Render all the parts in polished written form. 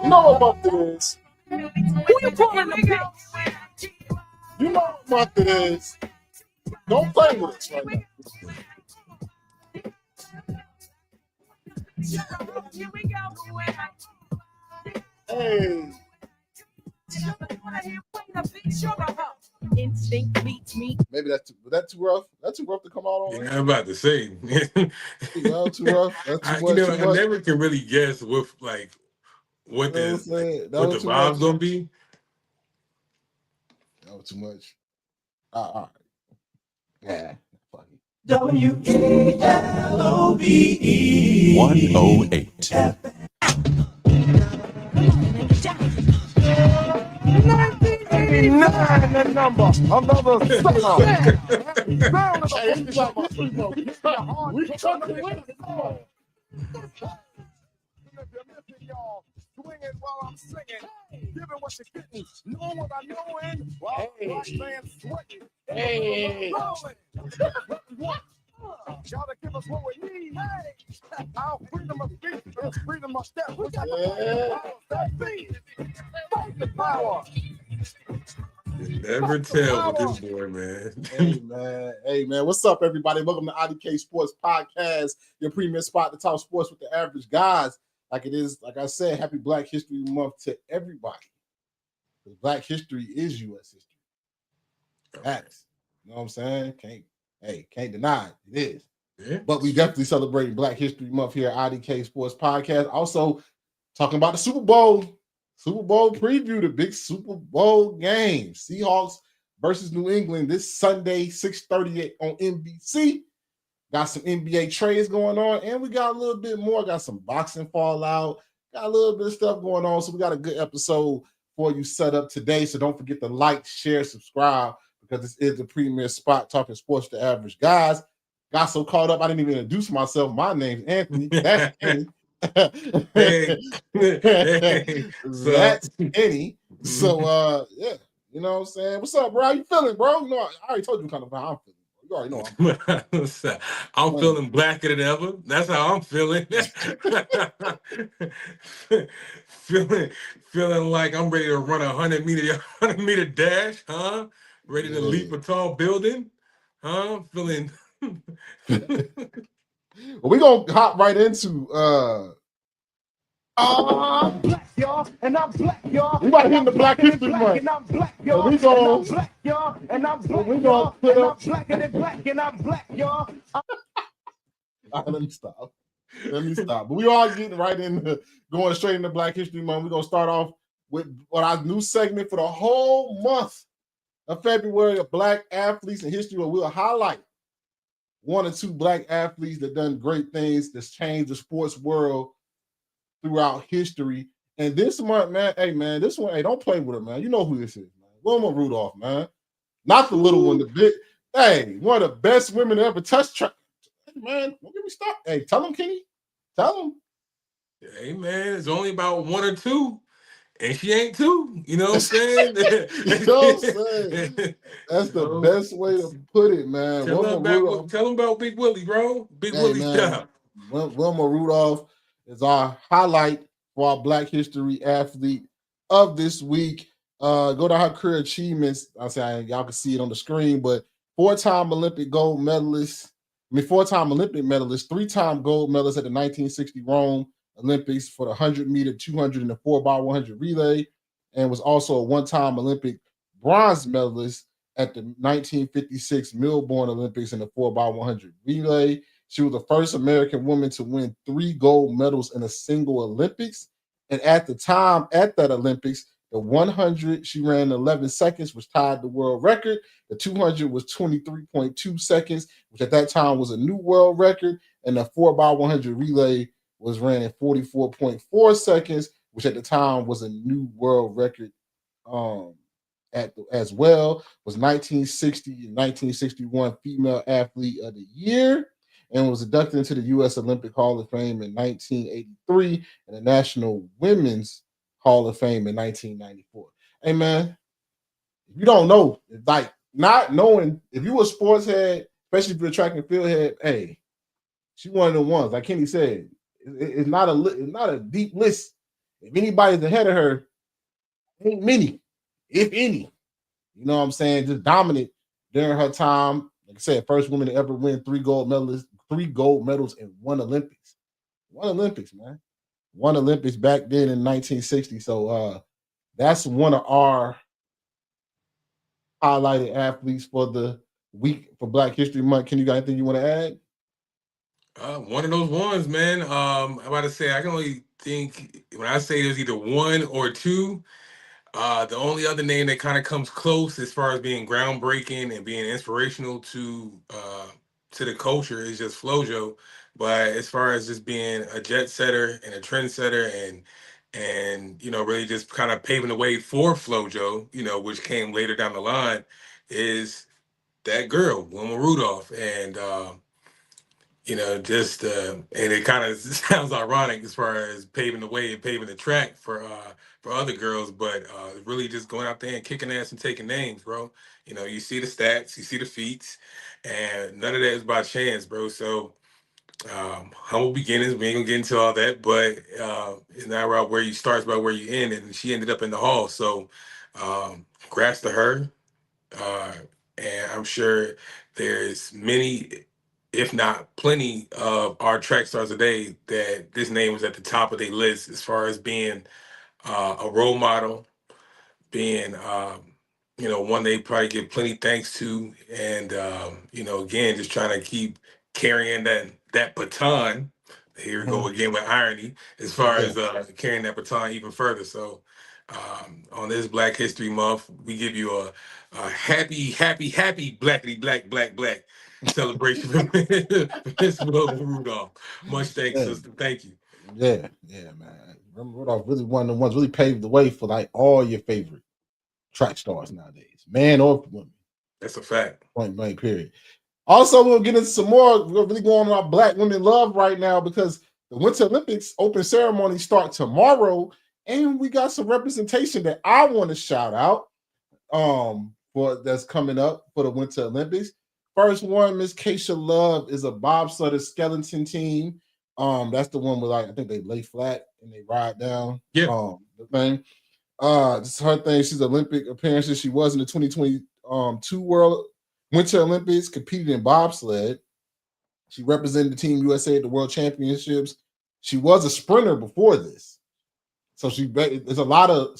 know what month it is. Who you calling a bitch? You know what month it is. Don't play with us right now. Hey. Instinct beats me. Maybe that's too rough. That's too rough to come out on. Yeah, I'm about to say. No, too rough. That's too much. I never can really guess with like what the vibe's gonna be. That was too much. All right. Yeah. WKLOVE 108. 1989, the number. Another summer. We took it with us. Swinging while I'm singing, giving what you're getting, knowing what I know, and while black man sweating. Hey. Y'all to give us what we need. Our freedom of speech is freedom of step. We got the power. You never tell with this boy, man. Hey, man. What's up, everybody? Welcome to IDK Sports Podcast, your premier spot to talk sports with the average guys. Like it is, like I said, happy Black History Month to everybody. Because Black history is U.S. history. Facts. You know what I'm saying? Can't deny it. It is. Yeah. But we definitely celebrating Black History Month here at IDK Sports Podcast. Also, talking about the Super Bowl preview, the big Super Bowl game. Seahawks versus New England this Sunday, 6:30 on NBC. Got some NBA trades going on, and we got a little bit more. Got some boxing fallout. Got a little bit of stuff going on. So we got a good episode for you set up today. So don't forget to like, share, subscribe, because this is the premier spot talking sports to average guys. Got so caught up, I didn't even introduce myself. My name's Anthony. That's Kenny. That's Kenny. So, yeah, you know what I'm saying? What's up, bro? How you feeling, bro? You know, I already told you kind of how I'm feeling. You already know I'm feeling blacker than ever. That's how I'm feeling. feeling like I'm ready to run a 100-meter dash, huh? Ready to leap a tall building, huh? Feeling. Well, we're gonna hop right into I'm black, y'all, and I'm black, y'all. We about to hit the Black History Month. And I'm black, y'all. We gonna black, y'all, and I'm black, we gonna put and up. I'm black, and black, and I'm black, y'all. All right, let me stop. But we are getting right into going straight into Black History Month. We're gonna start off with our new segment for the whole month of February of Black athletes in history, where we'll highlight one or two Black athletes that done great things that's changed the sports world throughout history. And this month, man, this one, don't play with it, man. You know who this is, man. Wilma Rudolph, man. Not the little one, the big, one of the best women to ever touch track. Man, don't get me started. Hey, tell him, Kenny. Tell him. Hey, man, it's only about one or two. And she ain't two, you know what I'm saying? You know what I'm saying? That's the best way to put it, man. Tell them about Big Willie, bro. Big Willie stuff. Wilma Rudolph is our highlight for our Black History athlete of this week. Go to her career achievements. I'm saying y'all can see it on the screen, but four-time Olympic medalist, 3-time gold medalist at the 1960 Rome Olympics for the 100-meter, 200, and the 4x100 relay, and was also a one-time Olympic bronze medalist at the 1956 Melbourne Olympics in the 4x100 relay. She was the first American woman to win 3 gold medals in a single Olympics. And at the time, at that Olympics, the 100, she ran 11 seconds, which tied the world record. The 200 was 23.2 seconds, which at that time was a new world record. And the 4x100 relay was ran in 44.4 seconds, which at the time was a new world record as well. Was 1960 and 1961 Female Athlete of the Year, and was inducted into the U.S. Olympic Hall of Fame in 1983 and the National Women's Hall of Fame in 1994. Hey, man, if you don't know, like not knowing, if you a sports head, especially if you're a track and field head, hey, she one of the ones. Like Kenny said, it's not a deep list If anybody's ahead of her, ain't many, if any. You know what I'm saying? Just dominant during her time. Like I said, first woman to ever win three gold medals in one Olympics. One Olympics, man. One Olympics back then in 1960. So that's one of our highlighted athletes for the week for Black History Month. Can you got anything you want to add? One of those ones, man. I'm about to say I can only think when I say there's either one or two. The only other name that kind of comes close as far as being groundbreaking and being inspirational to the culture is just Flojo. But as far as just being a jet setter and a trendsetter and really just kind of paving the way for Flojo, which came later down the line, is that girl, Wilma Rudolph. And just and it kind of sounds ironic as far as paving the way and paving the track for other girls, but really just going out there and kicking ass and taking names, bro. You see the stats, you see the feats, and none of that is by chance, bro. So humble beginnings. We ain't gonna get into all that, but it's not about where you start, it's about where you end, and she ended up in the hall. So congrats to her. Uh, and I'm sure there's many, if not plenty, of our track stars today that this name was at the top of their list as far as being a role model, being one they probably give plenty thanks to, and again just trying to keep carrying that baton. Here we go Mhm. again with irony as far Yeah. as carrying that baton even further. So on this Black History Month, we give you a happy, happy, happy blackity black black black celebration for Miss Wilma Rudolph. Much thanks, Yeah. sister. Thank you. Yeah, man. Remember Rudolph really one of the ones really paved the way for like all your favorite track stars nowadays, man or woman. That's a fact. Point blank. Period. Also, we'll get into some more. We're really going on our Black women love right now because the Winter Olympics open ceremony start tomorrow, and we got some representation that I want to shout out for that's coming up for the Winter Olympics. First one, Miss Keisha Love is a bobsledder skeleton team. That's the one where like I think they lay flat and they ride down Yeah. the thing. This is her thing. She's Olympic appearances. She was in the 2022 World Winter Olympics, competed in bobsled. She represented the Team USA at the World Championships. She was a sprinter before this. So there's a lot of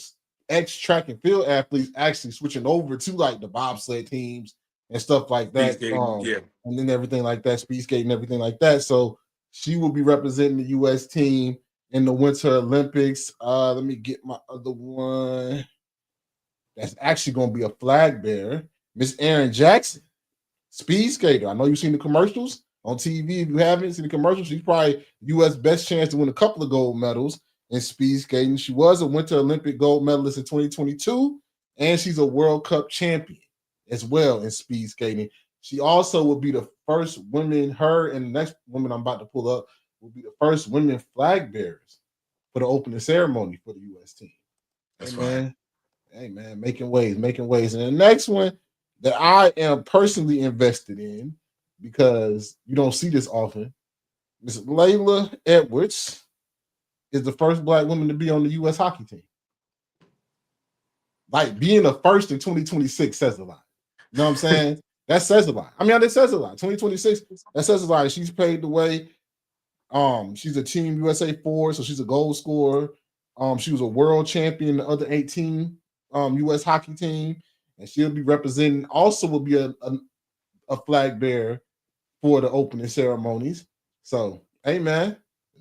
ex track and field athletes actually switching over to like the bobsled teams and stuff like Speed that. skating. Yeah. And then everything like that, speed skating, everything like that. So she will be representing the US team in the Winter Olympics. Let me get my other one. That's actually going to be a flag bearer, Miss Erin Jackson, speed skater. I know you've seen the commercials on TV. If you haven't seen the commercials, she's probably U.S. best chance to win a couple of gold medals in speed skating. She was a Winter Olympic gold medalist in 2022, and she's a World Cup champion as well in speed skating. She also will be the first women, her and the next woman I'm about to pull up will be the first women flag bearers for the opening ceremony for the U.S. team. That's Hey, fine. man. Hey, man, making waves, making waves. And the next one that I am personally invested in because you don't see this often, Miss Layla Edwards is the first Black woman to be on the U.S. hockey team. Like being the first in 2026 says a lot. You know what I'm saying? That says a lot. I mean, that says a lot. 2026, that says a lot. She's paved the way. She's a Team USA forward, so she's a goal scorer. She was a world champion in the other 18 US hockey team, and she'll be representing. Also, will be a flag bearer for the opening ceremonies. So, hey man,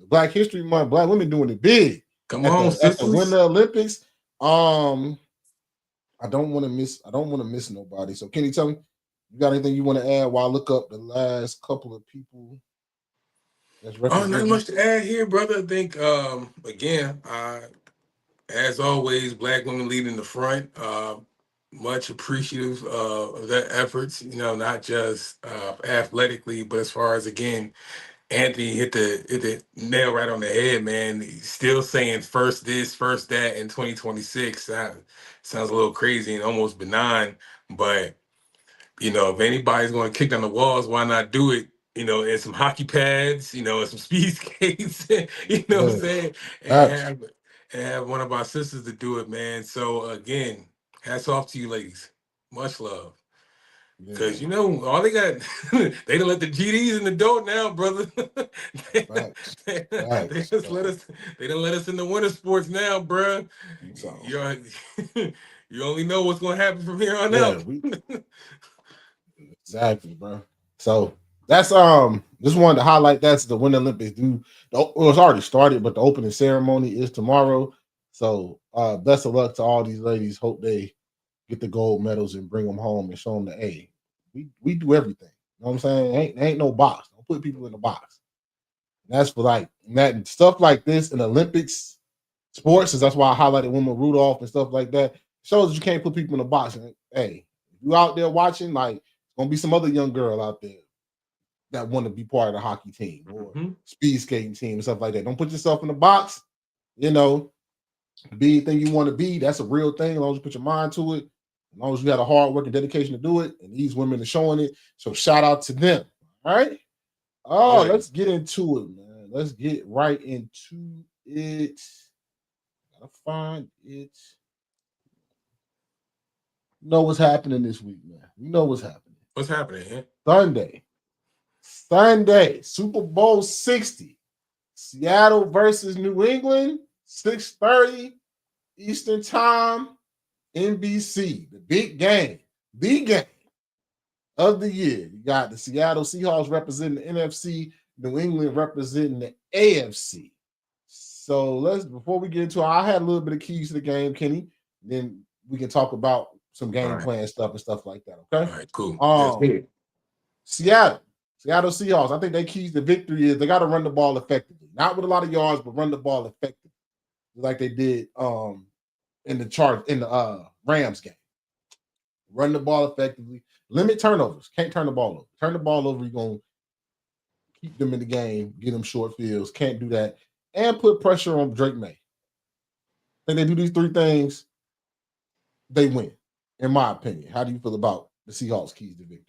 Black History Month, Black women doing it big Come at on, the sisters. Winter Olympics. I don't want to miss nobody. So, Kenny, tell me, you got anything you want to add while I look up the last couple of people that's Oh, not representing? much to add here, brother. I think again, as always, Black women leading the front. Much appreciative of their efforts. Not just athletically, but as far as again, Anthony hit the nail right on the head, man. He's still saying first this, first that in 2026. That sounds a little crazy and almost benign, but if anybody's going to kick down the walls, why not do it? In some hockey pads, and some speed skates. You know what I'm Yeah, saying? And facts. and have one of our sisters to do it, man. So again, hats off to you, ladies. Much love. Cause Yeah, you know all they got, they don't let the GDs in the door now, brother. they, facts, they facts, just let facts. us. They don't let us in the winter sports now, bruh. So You you only know what's gonna happen from here on yeah, out. we exactly, bro. So that's just wanted to highlight that's the Winter Olympics do. Well, it's already started, but the opening ceremony is tomorrow. So best of luck to all these ladies. Hope they get the gold medals and bring them home and show them that hey, we do everything. You know what I'm saying? Ain't no box. Don't put people in the box. And that's for like that stuff like this in Olympics sports. Is that's why I highlighted Wilma Rudolph and stuff like that. Shows that you can't put people in the box. And, hey, if you out there watching, like gonna be some other young girl out there that want to be part of the hockey team or Mhm. speed skating team and stuff like that. Don't put yourself in the box. You know, be anything you want to be. That's a real thing. As long as you put your mind to it, as long as you had a hard work and dedication to do it, and these women are showing it. So shout out to them. All right. Oh, Always. let's get into it, man. Let's get right into it. Gotta find it. You know what's happening this week, man. You know what's happening. What's happening here? Sunday, Super Bowl 60. Seattle versus New England, 6:30 Eastern Time, NBC. The game of the year. You got the Seattle Seahawks representing the NFC, New England representing the AFC. So let's before we get into it, I had a little bit of keys to the game, Kenny. Then we can talk about some All game right. plan stuff and stuff like that. All Okay. right. Cool. Yes. Um, Seattle Seahawks. I think their keys to victory is they got to run the ball effectively, not with a lot of yards, but run the ball effectively, like they did in the Rams game. Run the ball effectively, limit turnovers. Can't turn the ball over. Turn the ball over, you're gonna keep them in the game, get them short fields. Can't do that, and put pressure on Drake May. I think they do these three things, they win. In my opinion, how do you feel about the Seahawks' keys to victory?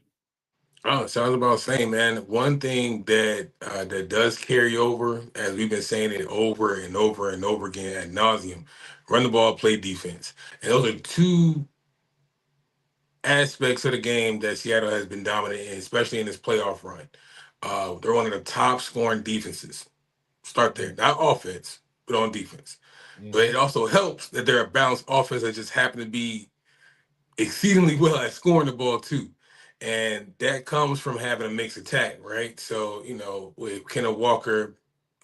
Oh, it sounds about the same, man. One thing that that does carry over, as we've been saying it over and over and over again ad nauseum, run the ball, play defense, and those are two aspects of the game that Seattle has been dominant in, especially in this playoff run. They're one of the top scoring defenses. Start there, not offense, but on defense. But Mm-hmm. it also helps that they're a balanced offense that just happen to be exceedingly well at scoring the ball too. And that comes from having a mixed attack, right? So, with Kenneth Walker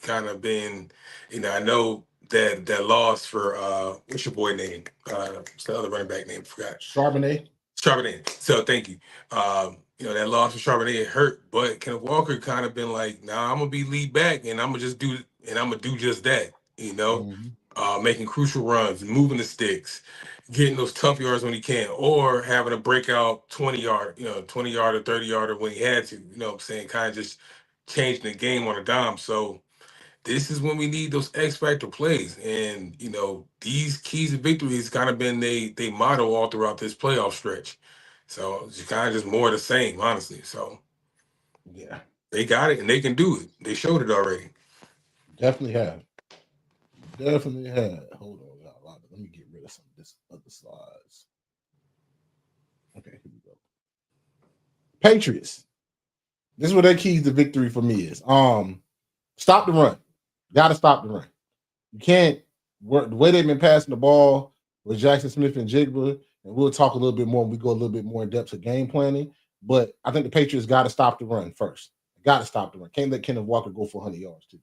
kind of been, I know that loss for what's your boy name? What's the other running back name? Forgot. Charbonnet. Charbonnet. So thank you. That loss for Charbonnet hurt, but Kenneth Walker kind of been like, nah, I'm gonna be lead back and I'm gonna do just that, Mm-hmm. making crucial runs, moving the sticks, getting those tough yards when he can, or having a breakout 20 yard or 30 yarder when he had to, you know what I'm saying? Kind of just changing the game on a dime. So this is when we need those X factor plays. And these keys of victory has kind of been they motto all throughout this playoff stretch. So it's kind of just more of the same, honestly. So Yeah, they got it and they can do it. They showed it already. definitely have. Definitely had. Hold on, got a lot. Let me get rid of some of this other slides. Okay, here we go. Patriots. This is what their keys to victory for me is. Stop the run. Got to stop the run. You can't work the way they've been passing the ball with Jackson Smith and Jigba, and we'll talk a little bit more when we go a little bit more in depth to game planning. But I think the Patriots got to stop the run first. Got to stop the run. Can't let Kenneth Walker go for 100 yards too.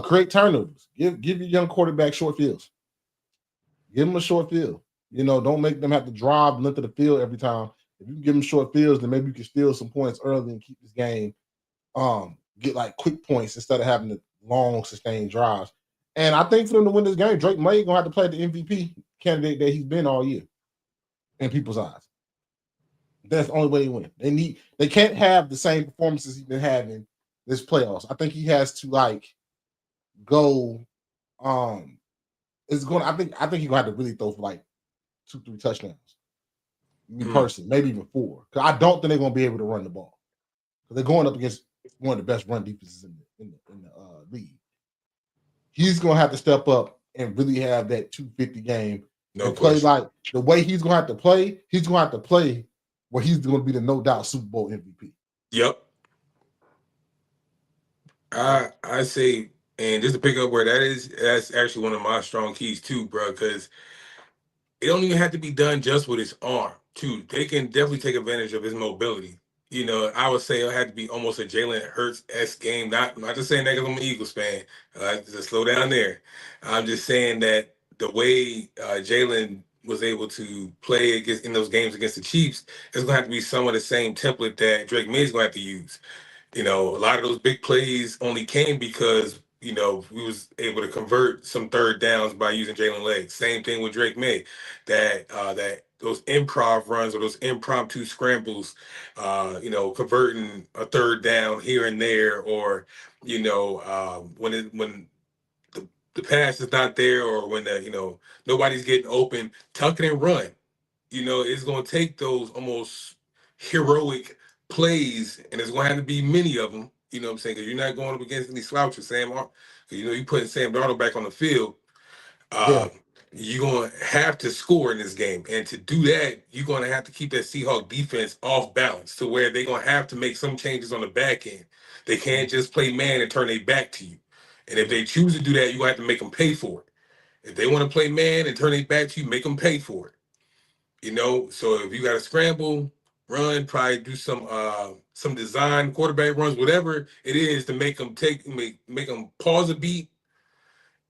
Create turnovers. Give your young quarterback short fields. Give them a short field. Don't make them have to drive the length of the field every time. If you can give them short fields, then maybe you can steal some points early and keep this game. Get like quick points instead of having the long sustained drives. And I think for them to win this game, Drake May gonna have to play the MVP candidate that he's been all year in people's eyes. That's the only way they win. They can't have the same performances he's been having this playoffs. I think he has to go. It's going. I think he's gonna have to really throw for like 2-3 touchdowns. Me Mm. personally, maybe even 4. Because I don't think they're gonna be able to run the ball. Because they're going up against one of the best run defenses in the league. He's gonna have to step up and really have that 250 game No and play question. like the way he's gonna have to play, he's gonna have to play where he's gonna be the no doubt Super Bowl MVP. Yep. I say, and just to pick up where that is, that's actually one of my strong keys too, bro. Because it don't even have to be done just with his arm, too. They can definitely take advantage of his mobility. You know, I would say it had to be almost a Jalen Hurts-esque game. Not just saying that because I'm an Eagles fan. Just slow down there. I'm just saying that the way Jalen was able to play against in those games against the Chiefs is going to have to be some of the same template that Drake May is going to have to use. You know, a lot of those big plays only came because, you know, we was able to convert some third downs by using Jalen legs. Same thing with Drake May. That those improv runs or those impromptu scrambles, you know, converting a third down here and there, or, you know, when the pass is not there, or when you know, nobody's getting open, tuck it and run. You know, it's going to take those almost heroic plays, and it's going to have to be many of them. You know what I'm saying? Because you're not going up against any slouches, Because, you know, you putting Sam Darnold back on the field. Yeah. Um, you're going to have to score in this game. And to do that, you're going to have to keep that Seahawk defense off balance to where they're going to have to make some changes on the back end. They can't just play man and turn their back to you. And if they choose to do that, you're going to have to make them pay for it. If they want to play man and turn their back to you, make them pay for it. You know, so if you got to scramble, run, probably do some design quarterback runs, whatever it is to make them make them pause a beat.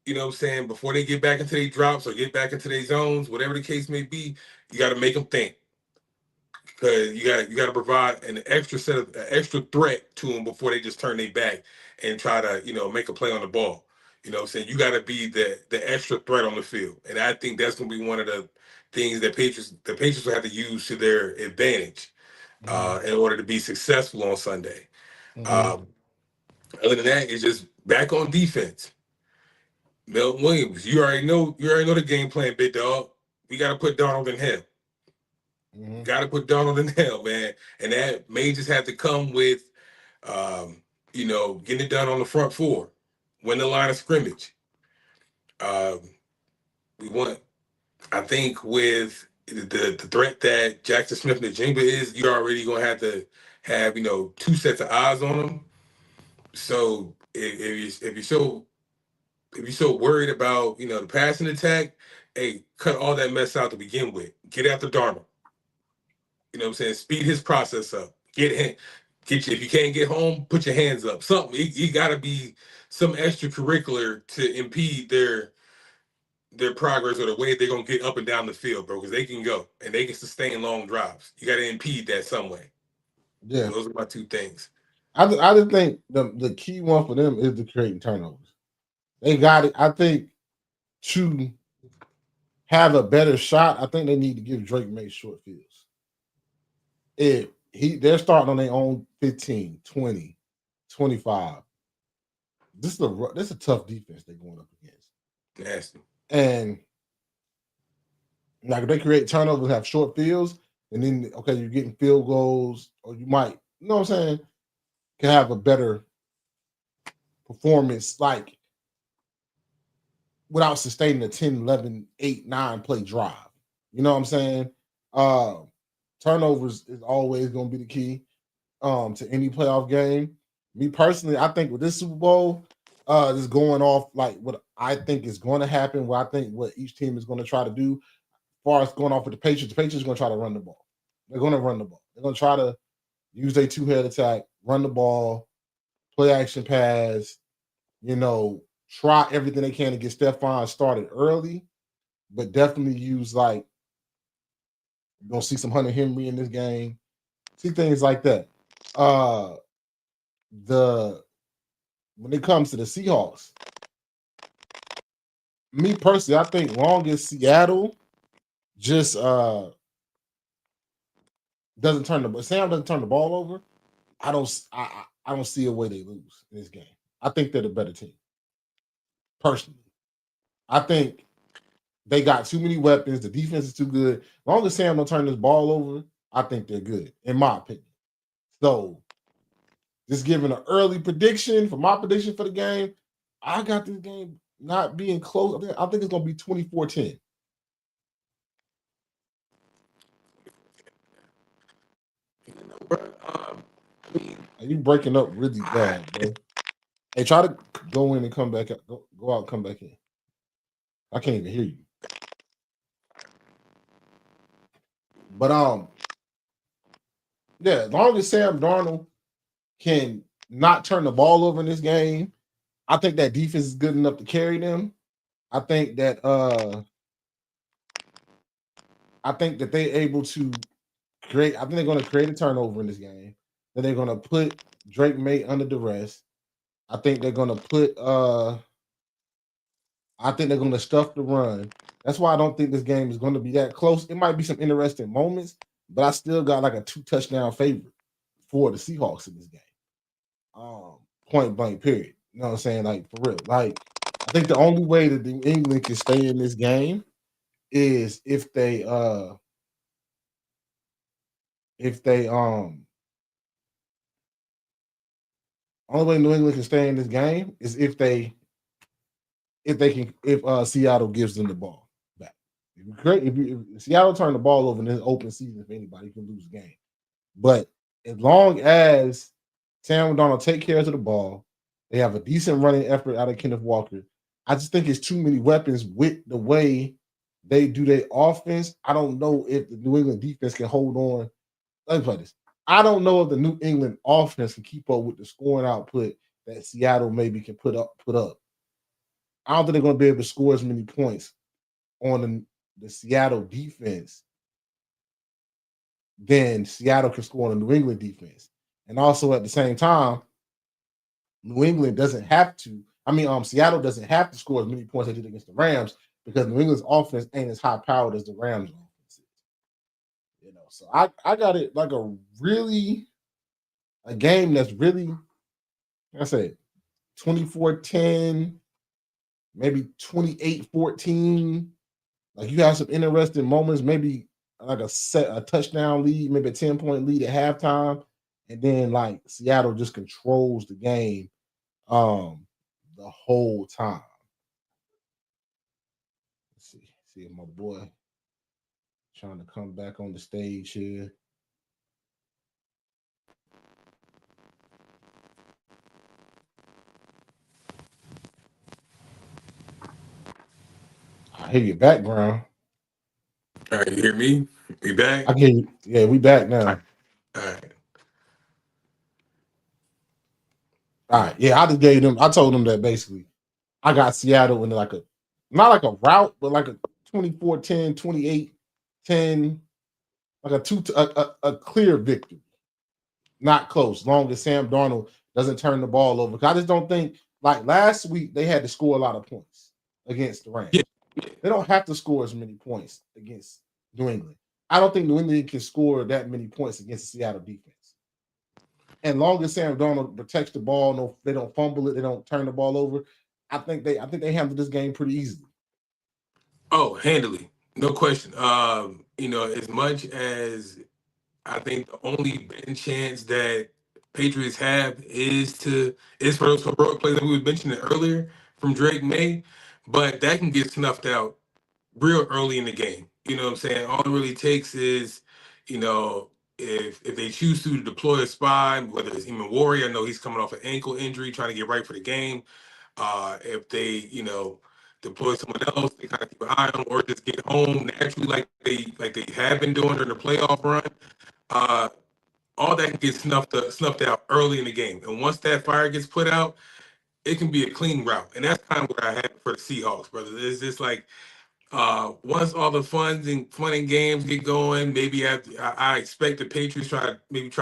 You know what I'm saying, before they get back into their drops or get back into their zones, whatever the case may be. You got to make them think, because you got to provide an extra threat to them before they just turn their back and try to, you know, make a play on the ball. You know what I'm saying? You got to be the extra threat on the field. And I think that's going to be one of the things that the Patriots will have to use to their advantage in order to be successful on Sunday. Um, other than that, it's just back on defense. Milton Williams, you already know the game plan, big dog. We got to put Donald in hell. Got to put Donald in hell, man. And that may just have to come with, you know, getting it done on the front four, win the line of scrimmage. Um, we want, I think, with the threat that Jackson Smith and Najimba is, you're already going to have, you know, two sets of eyes on them. So if you're so worried about, you know, the passing attack, hey, cut all that mess out to begin with. Get after Darnold. You know what I'm saying? Speed his process up. Get you. If you can't get home, put your hands up. Something. You got to be some extracurricular to impede their progress or the way they're gonna get up and down the field, bro. Because they can go and they can sustain long drives. You got to impede that some way. Yeah. So those are my two things. I just think the key one for them is the creating turnovers. They got it. I think to have a better shot, I think they need to give Drake May short fields. If they're starting on their own 15, 20, 25. This is a tough defense they're going up against. Nasty. And like if they create turnovers, have short fields, and then okay, you're getting field goals, or you might, you know what I'm saying, can have a better performance, like without sustaining a 10, 11, 8, 9 play drive. You know what I'm saying? Turnovers is always going to be the key to any playoff game. Me personally, I think with this Super Bowl, just going off like what I think is going to happen, what each team is going to try to do. As far as going off with the Patriots are going to try to run the ball. They're going to run the ball. They're going to try to use their two-head attack, run the ball, play action pass, you know, try everything they can to get Stephon started early, but definitely use like you're gonna see some Hunter Henry in this game. See things like that. The When it comes to the Seahawks, me personally, I think long as Seattle just Sam doesn't turn the ball over, I don't see a way they lose in this game. I think they're the better team. Personally. I think they got too many weapons. The defense is too good. As long as Sam don't turn this ball over, I think they're good, in my opinion. So, just giving an early prediction for my prediction for the game, I got this game not being close. I think it's gonna be 24-10. You breaking up really bad, bro. Hey, try to go in and come back out. Go out, come back in. I can't even hear you. But yeah, as long as Sam Darnold can not turn the ball over in this game, I think that defense is good enough to carry them. I think that they're able to create. I think they're going to create a turnover in this game. That they're going to put Drake May under duress. I think they're going to put. I think they're going to stuff the run. That's why I don't think this game is going to be that close. It might be some interesting moments, but I still got like a 2-touchdown favorite for the Seahawks in this game. Point blank, period. You know what I'm saying? Like for real. Like I think the only way that New England can stay in this game is if they only way New England can stay in this game is if Seattle gives them the ball back. If Seattle turn the ball over in this open season, if anybody can lose the game. But as long as Sam Darnold take care of the ball, they have a decent running effort out of Kenneth Walker. I just think it's too many weapons with the way they do their offense. I don't know if the New England defense can hold on. Let me play this. I don't know if the New England offense can keep up with the scoring output that Seattle maybe can put up. I don't think they're going to be able to score as many points on the Seattle defense than Seattle can score on the New England defense. And also at the same time, New England doesn't have to. Seattle doesn't have to score as many points as they did against the Rams because New England's offense ain't as high powered as the Rams' offense is. So I got it like a game that's really, like I said, 24-10, maybe 28-14. Like you have some interesting moments, maybe like a touchdown lead, maybe a 10-point lead at halftime, and then like Seattle just controls the game the whole time. Let's see if my boy trying to come back on the stage here. I hear your background. All right, you hear me? We back? I hear you. Yeah, we back now. All right. All right. Yeah, I told them that basically I got Seattle in like not like a route, but like a 24-10, 28-10, like a clear victory. Not close, long as Sam Darnold doesn't turn the ball over. I just don't think, like last week, they had to score a lot of points against the Rams. Yeah. They don't have to score as many points against New England. I don't think New England can score that many points against the Seattle defense. And long as Sam Darnold protects the ball, they don't fumble it, they don't turn the ball over. I think they handle this game pretty easily. Oh, handily, no question. As much as I think the only betting chance that Patriots have is for those heroic plays that we were mentioning earlier from Drake May, but that can get snuffed out real early in the game. You know what I'm saying? All it really takes is, if they choose to deploy a spy, whether it's Eamon Warrior, I know he's coming off an ankle injury, trying to get right for the game. If they, deploy someone else, they kind of keep an eye on, or just get home naturally, like they have been doing during the playoff run. All that can get snuffed out early in the game, and once that fire gets put out, it can be a clean route, and that's kind of what I have for the Seahawks, brother. It's just like once all the fun and games get going, maybe I expect the Patriots try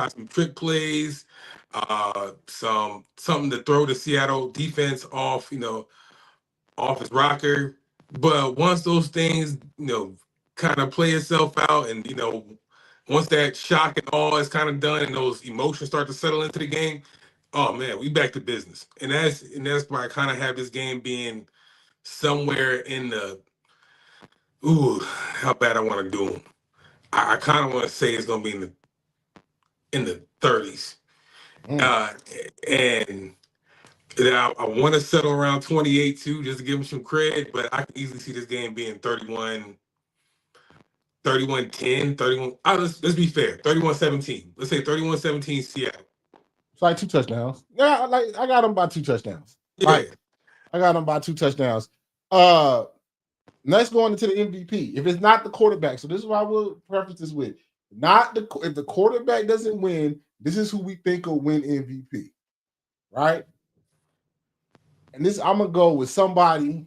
some trick plays, something to throw the Seattle defense off, off his rocker. But once those things, kind of play itself out, and once that shock and awe is kind of done, and those emotions start to settle into the game, oh man, we back to business. And that's why I kind of have this game being somewhere in the ooh, how bad I want to do them. I kind of want to say it's going to be in the 30s. Mm. And I want to settle around 28 too, just to give him some credit, but I can easily see this game being 31-10, 31. Let's be fair, 31-17. Let's say 31-17 Seattle. It's like 2 touchdowns. Yeah, like I got them by 2 touchdowns. Yeah. Like I got them by 2 touchdowns. Let's go into the MVP. If it's not the quarterback, so this is what I will preface this with. If the quarterback doesn't win, this is who we think will win MVP, right? And this I'm gonna go with somebody.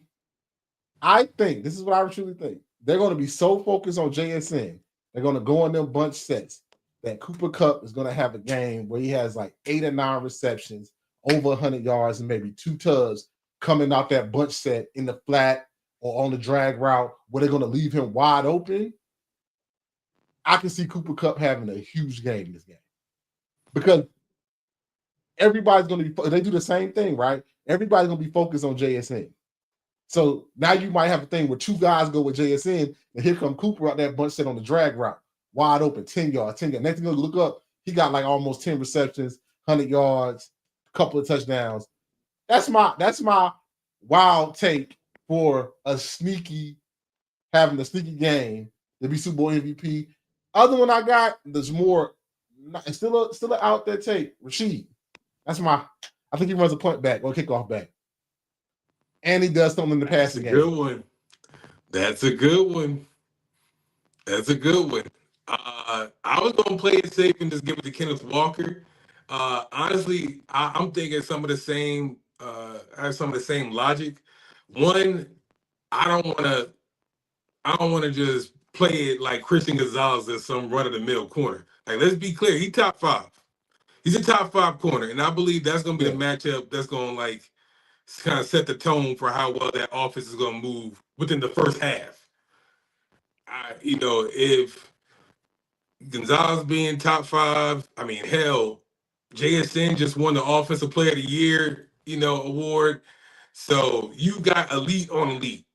I think this is what I truly think. They're going to be so focused on JSN. They're going to go on them bunch sets that Cooper Kupp is going to have a game where he has like 8 or 9 receptions, over 100 yards, and maybe 2 tugs coming out that bunch set in the flat or on the drag route where they're going to leave him wide open. I can see Cooper Kupp having a huge game in this game because everybody's going to be, they do the same thing, right? Everybody's going to be focused on JSN. So now you might have a thing where 2 guys go with JSN, and here come Cooper out that bunch set on the drag route, wide open, 10 yards, 10 yards. Next thing you look up, he got like almost 10 receptions, 100 yards, a couple of touchdowns. That's my wild take for having a sneaky game to be Super Bowl MVP. Other one I got, there's more. It's still an out there take. Rashid. I think he runs a punt back or kickoff back. And he does something in the passing game. Good one. That's a good one. That's a good one. I was gonna play it safe and just give it to Kenneth Walker. Honestly, I'm thinking some of the same. I have some of the same logic. One, I don't want to just play it like Christian Gonzalez as some run of the mill corner. Like, let's be clear, he's top 5. He's a top 5 corner, and I believe that's gonna be the matchup that's gonna like kind of set the tone for how well that offense is gonna move within the first half. If Gonzalez being top 5, I mean, hell, JSN just won the Offensive Player of the Year, award. So you got elite on elite.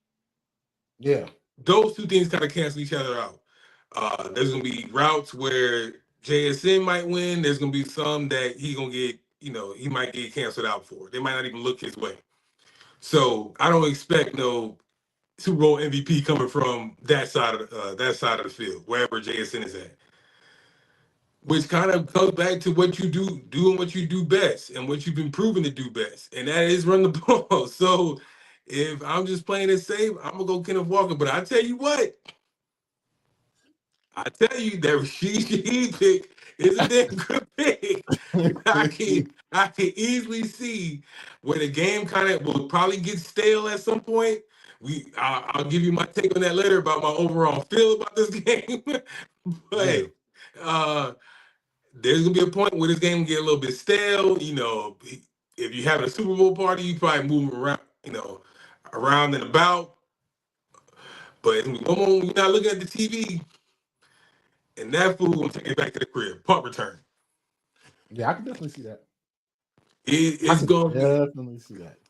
Yeah. Those 2 things kind of cancel each other out. There's gonna be routes where JSN might win. There's gonna be some that he gonna get, he might get canceled out for. They might not even look his way. So I don't expect no Super Bowl MVP coming from that side of the field, wherever JSN is at. Which kind of goes back to what you doing what you do best and what you've been proven to do best, and that is run the ball. So if I'm just playing it safe, I'm gonna go Kenneth Walker. But I tell you what, that Rashid Shaheed pick is a damn good pick. I can easily see where the game kind of will probably get stale at some point. I'll give you my take on that later about my overall feel about this game. But there's gonna be a point where this game will get a little bit stale. If you're having a Super Bowl party, you probably move around, around and about. But when you're not looking at the TV, and that fool gonna take it back to the crib. Punt return. Yeah, I can definitely see that. It's gonna definitely see that.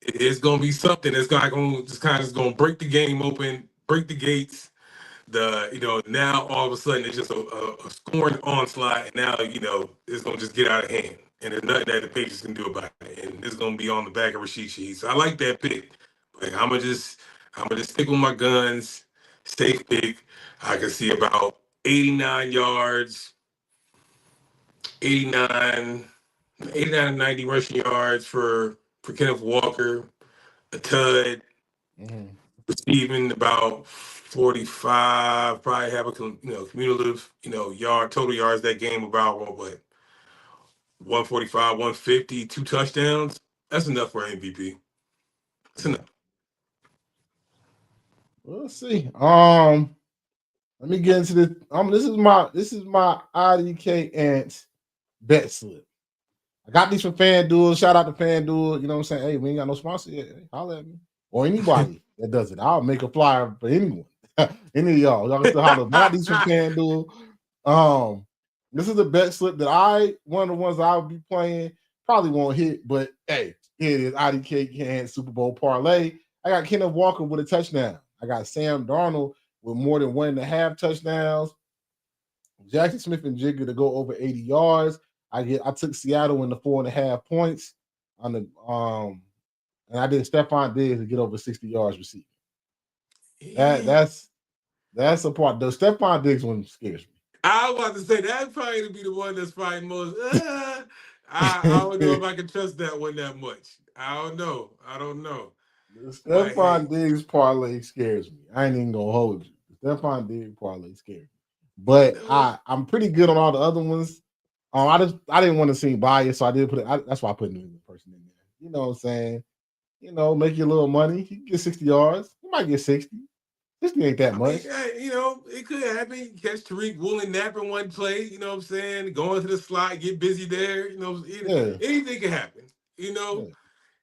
It's gonna be something that's gonna break the game open, break the gates. Now all of a sudden it's just a scoring onslaught, and now it's gonna just get out of hand, and there's nothing that the Patriots can do about it, and it's gonna be on the back of Rashid Shaheed. So I like that pick, but I'm gonna just stick with my guns. Safe pick. I can see about 89 yards, 89 to 90 rushing yards for Kenneth Walker, a tud. Receiving about 45, probably have a cumulative, total yards that game about 145, 150, 2 touchdowns. That's enough for MVP. That's enough. We'll see. Let me get into this. This is my IDK Ants bet slip. I got these from FanDuel. Shout out to FanDuel. You know what I'm saying? Hey, we ain't got no sponsor yet. Hey, holler at me. Or anybody that does it. I'll make a flyer for anyone. Any of y'all. Y'all can still holler. I got these from FanDuel. This is a bet slip that one of the ones I'll be playing. Probably won't hit, but hey, here it is. IDK Ants Super Bowl parlay. I got Kenneth Walker with a touchdown. I got Sam Darnold with more than 1.5 touchdowns. Jackson Smith and Jigga to go over 80 yards. I took Seattle in the 4.5 points. on the and I did Stephon Diggs to get over 60 yards receiving. Yeah. That's a part. The Stephon Diggs one scares I was about to say that probably to be the one that's probably most. I don't know if me. I can trust that one that much. I don't know. I don't know. The But hey, Stephon Diggs parlay scares me. I ain't even gonna hold you. The Stephon Diggs parlay scares me. you But know, I'm pretty good on all the other ones. I didn't want to seem biased, so I did put it. That's why I put New England person in there. You know what I'm saying? You know, make you a little money. He can get 60 yards. He might get 60. 60 ain't that I mean, much. it could happen. Catch Tariq Woolen napping one play. You know what I'm saying? Going to the slot, get busy there. Yeah, Anything can happen. You yeah. know.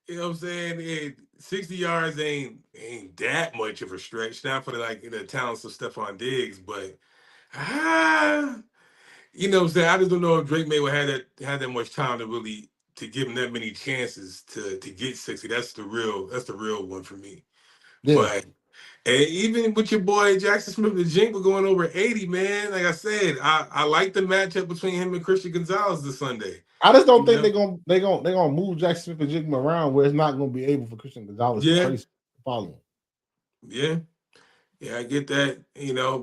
You know what I'm saying? 60 yards ain't that much of a stretch. Not for the talents of Stephon Diggs, but you know what I'm saying? I just don't know if Drake May would have that much time to really to give him that many chances to get 60. That's the real one for me. Yeah. But and even with your boy Jackson Smith and Jigba going over 80, man. Like I said, I like the matchup between him and Christian Gonzalez this Sunday. I just don't You think know? they're gonna move Jackson Smith and Jigma around where it's not gonna be able for Christian Gonzalez to Yeah, trace follow him. yeah. Yeah, I get that,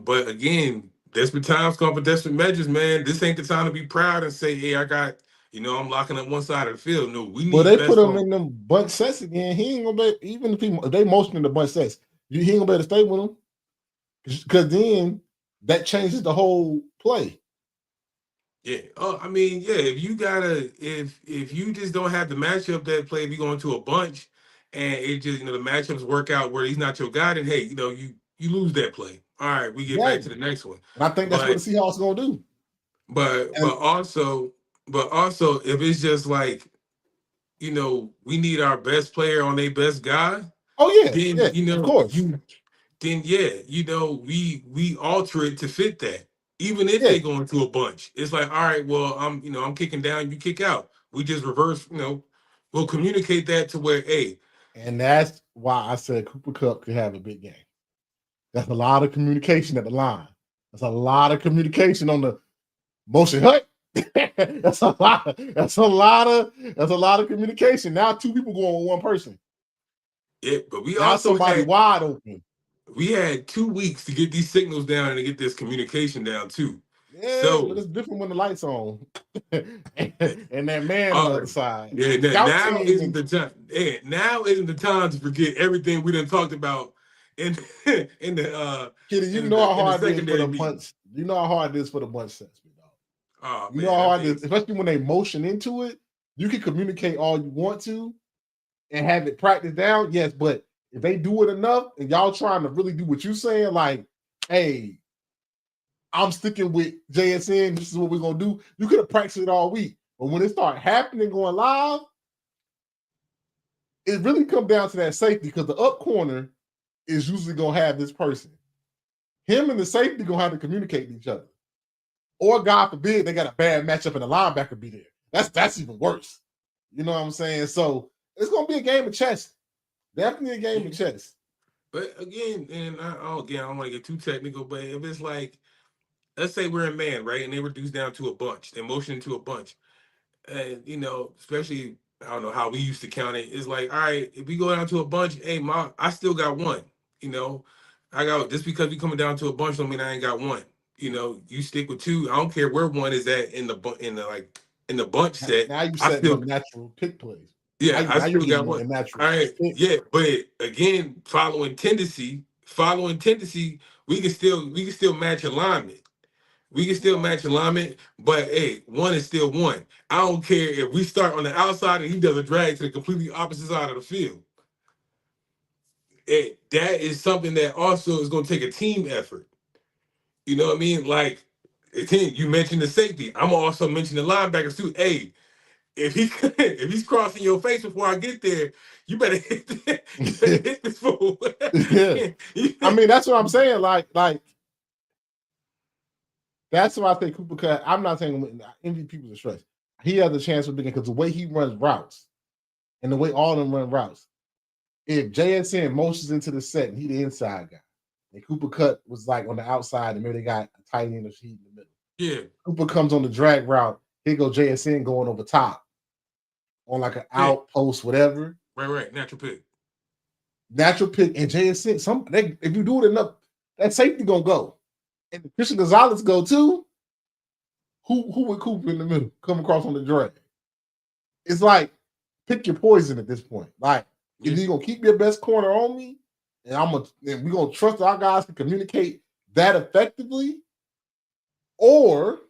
but again, desperate times call for desperate measures, man. This ain't the time to be proud and say, hey, I'm locking up one side of the field. No, we But need they put best him on. in them bunch sets again. He ain't gonna be even if they motion in the bunch sets. He ain't gonna be able to stay with him because then that changes the whole play. Yeah. Oh, I mean, yeah, if you just don't have the matchup that play, if you go into a bunch and it just, the matchups work out where he's not your guy, then hey, you lose that play. All right, we get back to Exactly. the next one. And I think that's what But the Seahawks gonna do. but And but also but also if it's just like, we need our best player on their best guy, oh yeah, then yeah, of course. we alter it to fit that. Even if Yeah. they go into a bunch, it's like, all right, well, I'm kicking down, you kick out. We just reverse, we'll communicate that to where, hey, And that's why I said Cooper Cup could have a big game. That's a lot of communication at the line. That's a lot of communication on the motion hut. That's a lot of communication. Now two people going with one person. but we Now also somebody had wide open. we had 2 weeks to get these signals down and to get this communication down too. Yeah, but So it's different when the lights on. and that man on the uh other side. yeah, Scout team and now isn't the time to forget everything we done talked about in in Kitty, you know how the hard it is for secondary the meeting. bunch. You know how hard it is for the bunch sets, dog. Oh You know man, how them hard it is, things. especially when they motion into it. You can communicate all you want to and have it practiced down. Yes, but if they do it enough and y'all trying to really do what you saying, like, hey, I'm sticking with JSN. This is what we're gonna do. You could have practiced it all week, but when it start happening going live, it really comes down to that safety because the up corner is usually gonna have this person. Him and the safety gonna have to communicate with each other. Or God forbid they got a bad matchup and the linebacker be there. That's even worse. You know what I'm saying? So it's gonna be a game of chess. Definitely a game Yeah. of chess. But again, and I don't want to get too technical, but if it's like, let's say we're in man, right, and they reduce down to a bunch, they motion into a bunch, and especially I don't know how we used to count it. It's like, all right, if we go down to a bunch, hey, I still got one. You know, I got just because we coming down to a bunch don't mean I ain't got one. You stick with two. I don't care where one is at in the bunch set. Now you I setting still up natural pick plays. Yeah, I Now you still getting got more one. in natural All right, picks. yeah, but again, following tendency, we can still match alignment. We can still match alignment, but hey, one is still one. I don't care if we start on the outside and he does a drag to the completely opposite side of the field. That is something that also is going to take a team effort. You know what I mean? Like, you mentioned the safety. I'm gonna also mention the linebackers too. Hey, if he if he's crossing your face before I get there, you better you better hit this fool. Yeah. I mean, that's what I'm saying. Like that's why I think Cooper Cut. I'm not saying envy people are stress. He has a chance with the game because the way he runs routes and the way all of them run routes. If JSN motions into the set and he the inside guy, and Cooper Cut was like on the outside, and maybe they got a tight end or he in the middle. Yeah, Cooper comes on the drag route. Here go JSN going over top. on like an Pick. outpost, whatever. Right. Natural pick. Natural pick and JSN. If you do it enough, that safety gonna go. And if Christian Gonzalez go too, who would Cooper in the middle come across on the drag? It's like pick your poison at this point. Like either you're gonna keep your best corner on me, and we're gonna trust our guys to communicate that effectively, or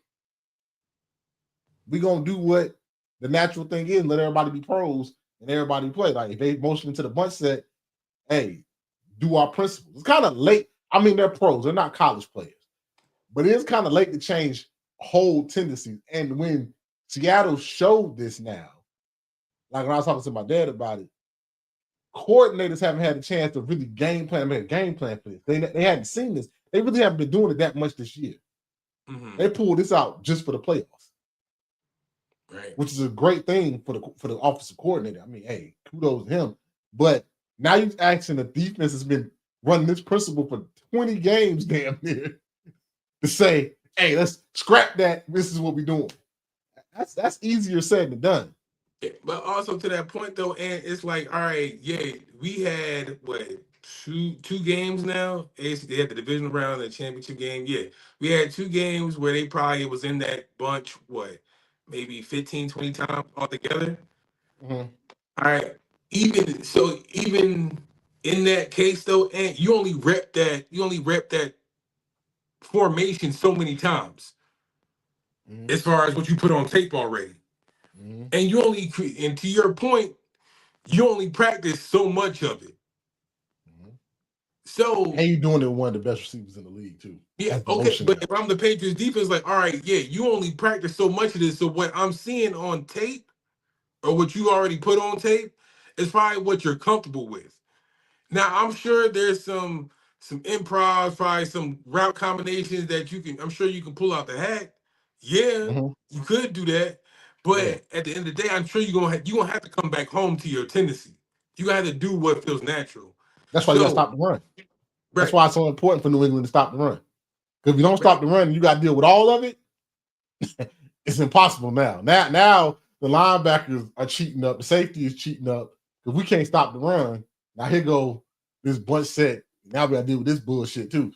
we're gonna do what the natural thing is, let everybody be pros and everybody play. Like if they motion into the bunch set, hey, do our principles. It's kind of late. I mean, they're pros, they're not college players, but it is kind of late to change whole tendencies. And when Seattle showed this now, like when I was talking to my dad about it, coordinators haven't had a chance to really make a game plan for this. They hadn't seen this. They really haven't been doing it that much this year. Mm-hmm. They pulled this out just for the playoffs, right? Which is a great thing for the offensive coordinator. I mean, hey, kudos to him. But now you're asking the defense has been running this principle for 20 games, damn near, to say, hey, let's scrap that. This is what we're doing. That's easier said than done. Yeah, but also to that point though, and it's like, all right, yeah, we had what two games now. They had the divisional round and the championship game. Yeah, we had 2 games where they probably was in that bunch, what, maybe 15, 20 times altogether. Mm-hmm. All right. Even in that case though, and you only rep that formation so many times as far as what you put on tape already. Mm-hmm. And and to your point, you only practice so much of it. Mm-hmm. So and you're doing it with one of the best receivers in the league too. Yeah, okay, but if I'm the Patriots defense, like, all right, yeah, you only practice so much of this. So what I'm seeing on tape, or what you already put on tape, is probably what you're comfortable with. Now I'm sure there's some improv, probably some route combinations that I'm sure you can pull out the hat. Yeah, you could do that. But at the end of the day, I'm sure you're gonna have to come back home to your tendency. You gotta have to do what feels natural. That's why you gotta stop the run. That's why it's so important for New England to stop the run. Because if you don't stop the run and you got to deal with all of it, it's impossible now. Now the linebackers are cheating up. The safety is cheating up because we can't stop the run. Now here go this bunch set. Now we got to deal with this bullshit too.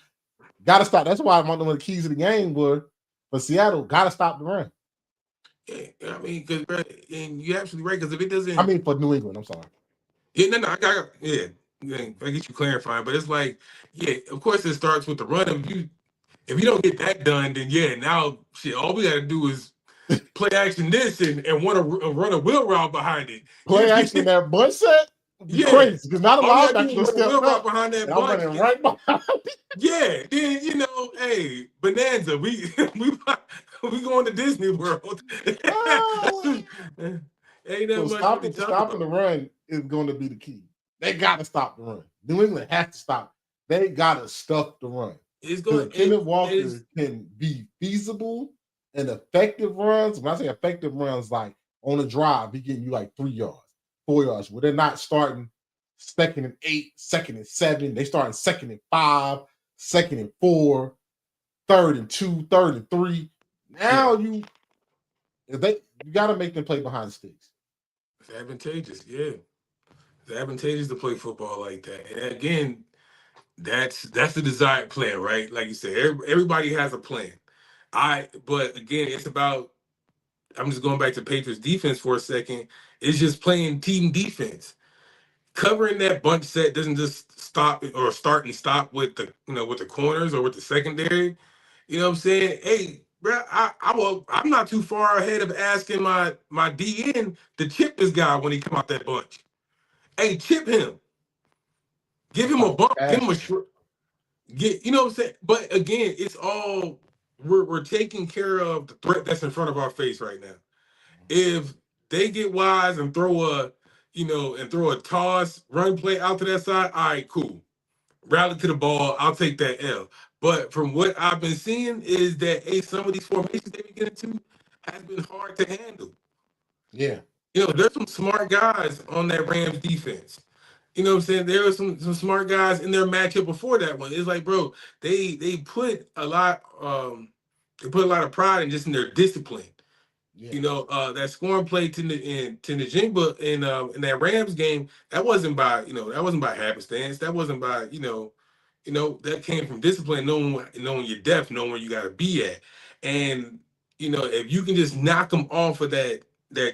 Got to stop. That's why one of the keys of the game were for Seattle. Got to stop the run. Yeah, I mean, and you're absolutely right. Because if it doesn't, I mean, for New England, I'm sorry. Yeah, no, I get you clarifying, but it's like, yeah, of course it starts with the run. If you don't get that done, then yeah, now shit, all we got to do is play action this and run a wheel route behind it. Play action that bunch set. Yeah, crazy because not a linebacker will step up behind that bunch. I'm running right behind. Yeah, then hey, Bonanza, we going to Disney World. Ain't that much stopping the run is going to be the key. They got to stop the run. New England has to stop. They got to stuff the run. Kenneth Walker can be feasible and effective runs. When I say effective runs, like on a drive, he getting you like 3 yards, 4 yards, where they're not starting 2nd and 8, 2nd and 7. They starting 2nd and 5, 2nd and 4, 3rd and 2, 3rd and 3. Now you got to make them play behind the sticks. It's advantageous, yeah. It's advantageous to play football like that. And again, that's the desired plan, right? Like you said, everybody has a plan. But again, it's about. I'm just going back to Patriots defense for a second. It's just playing team defense. Covering that bunch set doesn't just stop or start and stop with the corners or with the secondary. You know what I'm saying? Hey, bro, I'm not too far ahead of asking my DN to chip this guy when he come out that bunch. Hey, chip him. Give him a bump. Give him a short. You know what I'm saying? But again, it's all we're taking care of the threat that's in front of our face right now. If they get wise and throw a toss run play out to that side, all right, cool. Rally to the ball. I'll take that L. But from what I've been seeing is that some of these formations they get into has been hard to handle. Yeah. There's some smart guys on that Rams defense. You know what I'm saying? There were some smart guys in their matchup before that one. It's like, bro, they put a lot of pride in just in their discipline. Yeah. You know, that scoring play to Najingba in that Rams game, that wasn't by happenstance. That wasn't by that came from discipline, knowing your depth, knowing where you got to be at, and if you can just knock them off of that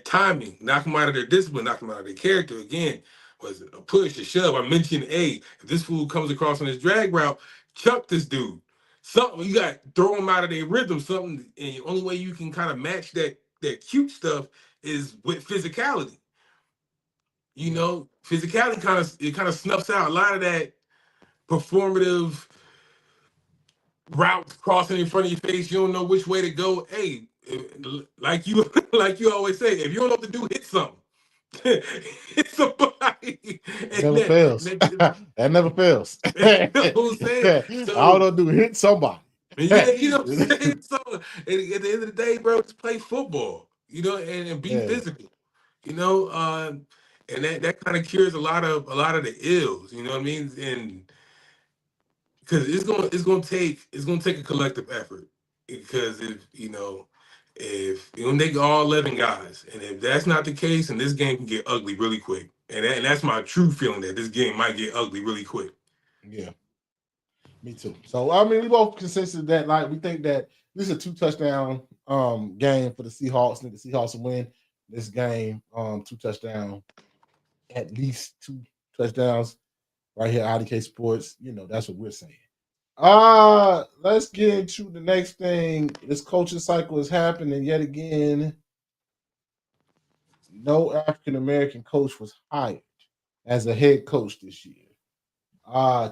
timing, knock them out of their discipline, knock them out of their character. Again, was a push, a shove. I mentioned, hey, if this fool comes across on his drag route, chuck this dude. Something you got to throw them out of their rhythm. Something, and the only way you can kind of match that cute stuff is with physicality. Physicality kind of snuffs out a lot of that performative route crossing in front of your face. You don't know which way to go. Hey, like you like you always say, if you don't know what to do, hit something. Hit somebody. Never fails. That never fails. You know what I'm saying? All I do is hit somebody. Yeah, you know what I'm saying? So at the end of the day, bro, just play football, and be physical, and that kind of cures a lot of the ills, you know what I mean? And because it's gonna take a collective effort. Because if they all 11 guys, and if that's not the case, and this game can get ugly really quick, and that's my true feeling, that this game might get ugly really quick. Yeah. Me too. So I mean, we both consensus that we think that this is a 2-touchdown game for the Seahawks. And the Seahawks will win this game 2-touchdown, at least 2 touchdowns right here. IDK Sports, that's what we're saying. Let's get into the next thing. This coaching cycle is happening yet again. No African American coach was hired as a head coach this year.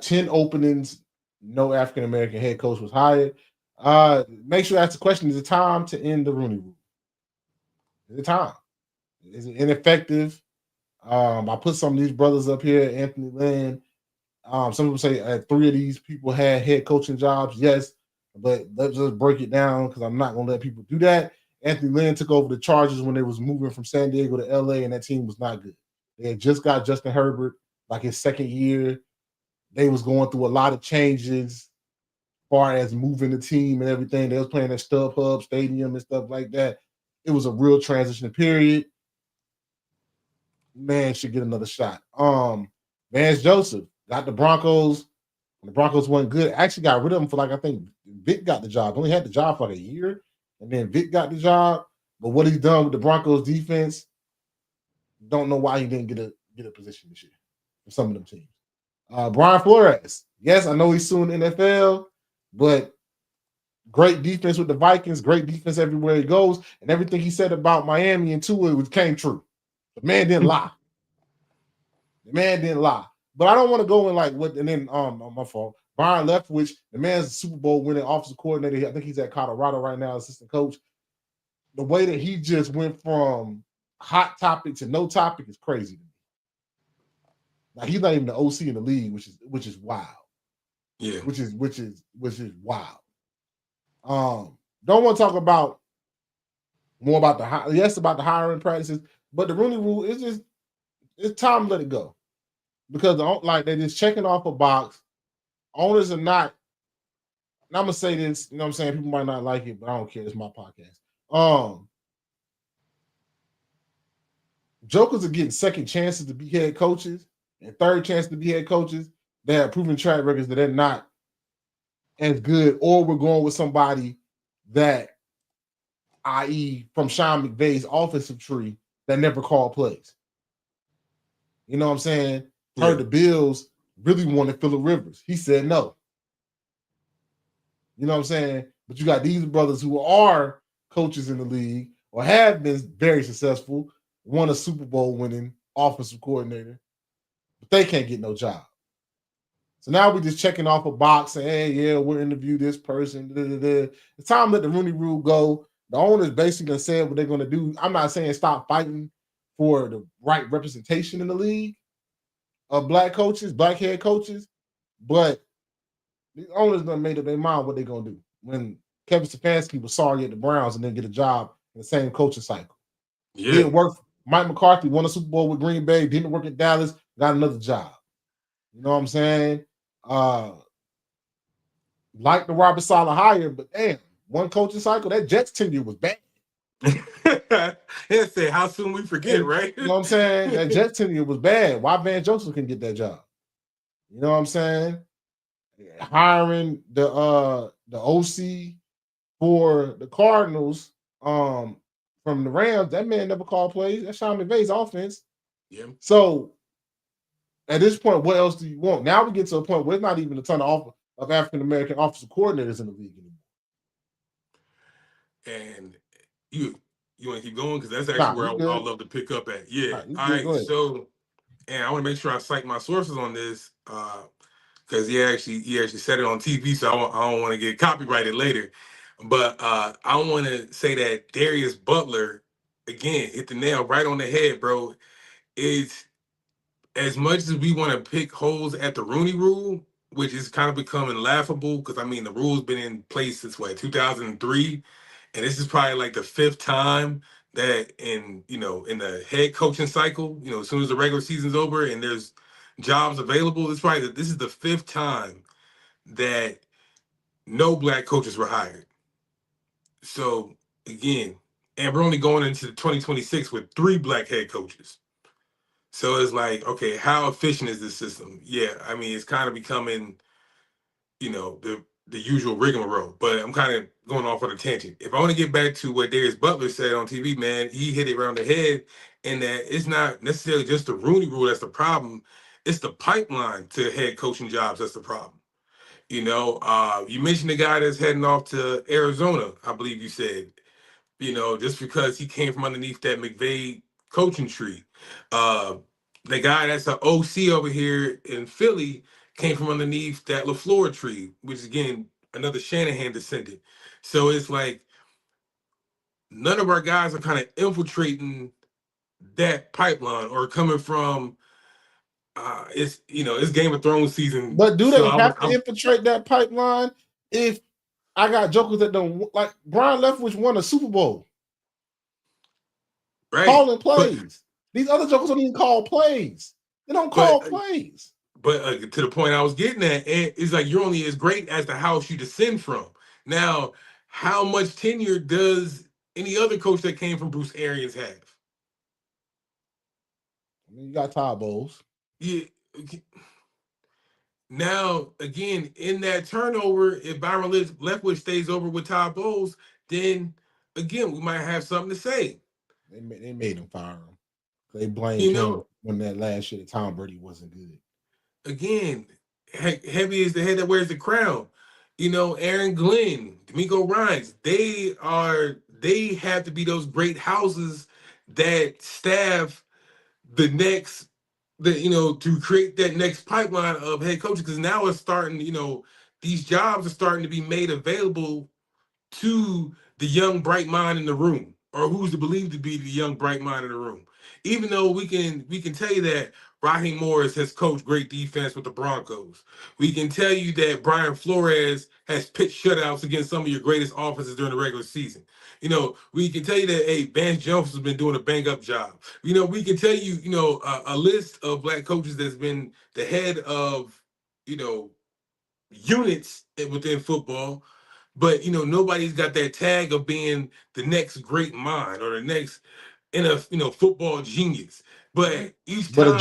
10 openings. No African American head coach was hired. Make sure you ask the question: is it time to end the Rooney Rule? Is it time? Is it ineffective? I put some of these brothers up here. Anthony Lynn. Some people say 3 of these people had head coaching jobs. Yes, but let's just break it down, because I'm not going to let people do that. Anthony Lynn took over the Chargers when they was moving from San Diego to LA, and that team was not good. They had just got Justin Herbert, like his second year. They was going through a lot of changes as far as moving the team and everything. They was playing at StubHub Stadium and stuff like that. It was a real transition period. Man should get another shot. Vance Joseph got the Broncos. The Broncos weren't good. Actually got rid of him for I think Vic got the job. Only had the job for a year, and then Vic got the job. But what he's done with the Broncos defense, don't know why he didn't get a position this year for some of them teams. Brian Flores. Yes, I know he's soon in the NFL, but great defense with the Vikings, great defense everywhere he goes, and everything he said about Miami and Tua came true. The man didn't lie. But I don't want to go in and then my fault. Byron Leftwich, the man's a Super Bowl winning offensive coordinator. I think he's at Colorado right now, assistant coach. The way that he just went from hot topic to no topic is crazy to me. Like, he's not even the OC in the league, which is wild. Yeah. Which is wild. Don't want to talk about more about about the hiring practices, but the Rooney Rule is it's time to let it go. Because they're just checking off a box. Owners are not, and I'm gonna say this, you know what I'm saying? People might not like it, but I don't care. It's my podcast. Jokers are getting second chances to be head coaches and third chances to be head coaches. They have proven track records that they're not as good, or we're going with somebody that, i.e., from Sean McVay's offensive tree, that never called plays. You know what I'm saying? Yeah. Heard the Bills really wanted Phillip Rivers. He said no. You know what I'm saying? But you got these brothers who are coaches in the league or have been very successful, won a Super Bowl winning offensive coordinator, but they can't get no job. So now we're just checking off a box saying, hey, yeah, we'll interview this person. It's time to let the Rooney Rule go. The owners basically said what they're going to do. I'm not saying stop fighting for the right representation in the league of black head coaches, but the owners done made up their mind what they're going to do. When Kevin Stefanski was sorry at the Browns and then get a job in the same coaching cycle. Yeah. Didn't work. Mike McCarthy won a Super Bowl with Green Bay, didn't work at Dallas, got another job. You know what I'm saying? Like the Robert Saleh hire, but damn, one coaching cycle, that Jets tenure was bad. And say, how soon we forget, And, right? you know what I'm saying? That Jet tenure was bad. Why Van Joseph can get that job? You know what I'm saying? Hiring the OC for the Cardinals from the Rams, that man never called plays. That's Sean McVay's offense. Yeah. So at this point, what else do you want? Now we get to a point where there's not even a ton of African American offensive coordinators in the league anymore. And you want to keep going? Because that's actually Nah, where you I'll good. love to pick up at. Yeah. Nah, you All good. Go right. ahead. So, and I want to make sure I cite my sources on this because he actually said it on TV, so I don't want to get copyrighted later. But I want to say that Darius Butler again hit the nail right on the head, bro. It's as much as we want to pick holes at the Rooney Rule, which is kind of becoming laughable because I mean the rule's been in place since what 2003, and this is probably like the fifth time that in the head coaching cycle, as soon as the regular season's over and there's jobs available, this is the fifth time that no black coaches were hired. So again, and we're only going into 2026 with 3 black head coaches. So it's like, okay, how efficient is this system? Yeah, I mean, it's kind of becoming, the usual rigmarole. But I'm kind of going off on a tangent. If I want to get back to what Darius Butler said on TV, man, he hit it around the head, and that it's not necessarily just the Rooney Rule that's the problem. It's the pipeline to head coaching jobs that's the problem. You mentioned the guy that's heading off to Arizona, I believe you said. Just because he came from underneath that McVay coaching tree. Uh, the guy that's an OC over here in Philly came from underneath that LaFleur tree, which is again another Shanahan descendant. So it's like none of our guys are kind of infiltrating that pipeline or coming from. It's Game of Thrones season. But do So they have to infiltrate that pipeline if I got jokers that don't like Brian Leftwich won a Super Bowl calling plays. These other jokers don't even call plays. They don't call plays. But to the point I was getting at, it's like you're only as great as the house you descend from. Now, how much tenure does any other coach that came from Bruce Arians have? I mean, you got Todd Bowles. Yeah. Now, again, in that turnover, if Byron Leftwich stays over with Todd Bowles, then again we might have something to say. They made him fire him. They blamed him when that last year Tom Brady wasn't good. Again, heavy is the head that wears the crown. Aaron Glenn, D'Amico Ryans, they have to be those great houses that staff to create that next pipeline of head coaches. Because now it's starting, these jobs are starting to be made available to the young bright mind in the room, or who's believed to be the young bright mind in the room. Even though we can tell you that Raheem Morris has coached great defense with the Broncos. We can tell you that Brian Flores has pitched shutouts against some of your greatest offenses during the regular season. We can tell you that, hey, Vance Jones has been doing a bang-up job. We can tell you, a list of black coaches that's been the head of, units within football. But nobody's got that tag of being the next great mind or the next football genius. But each time, but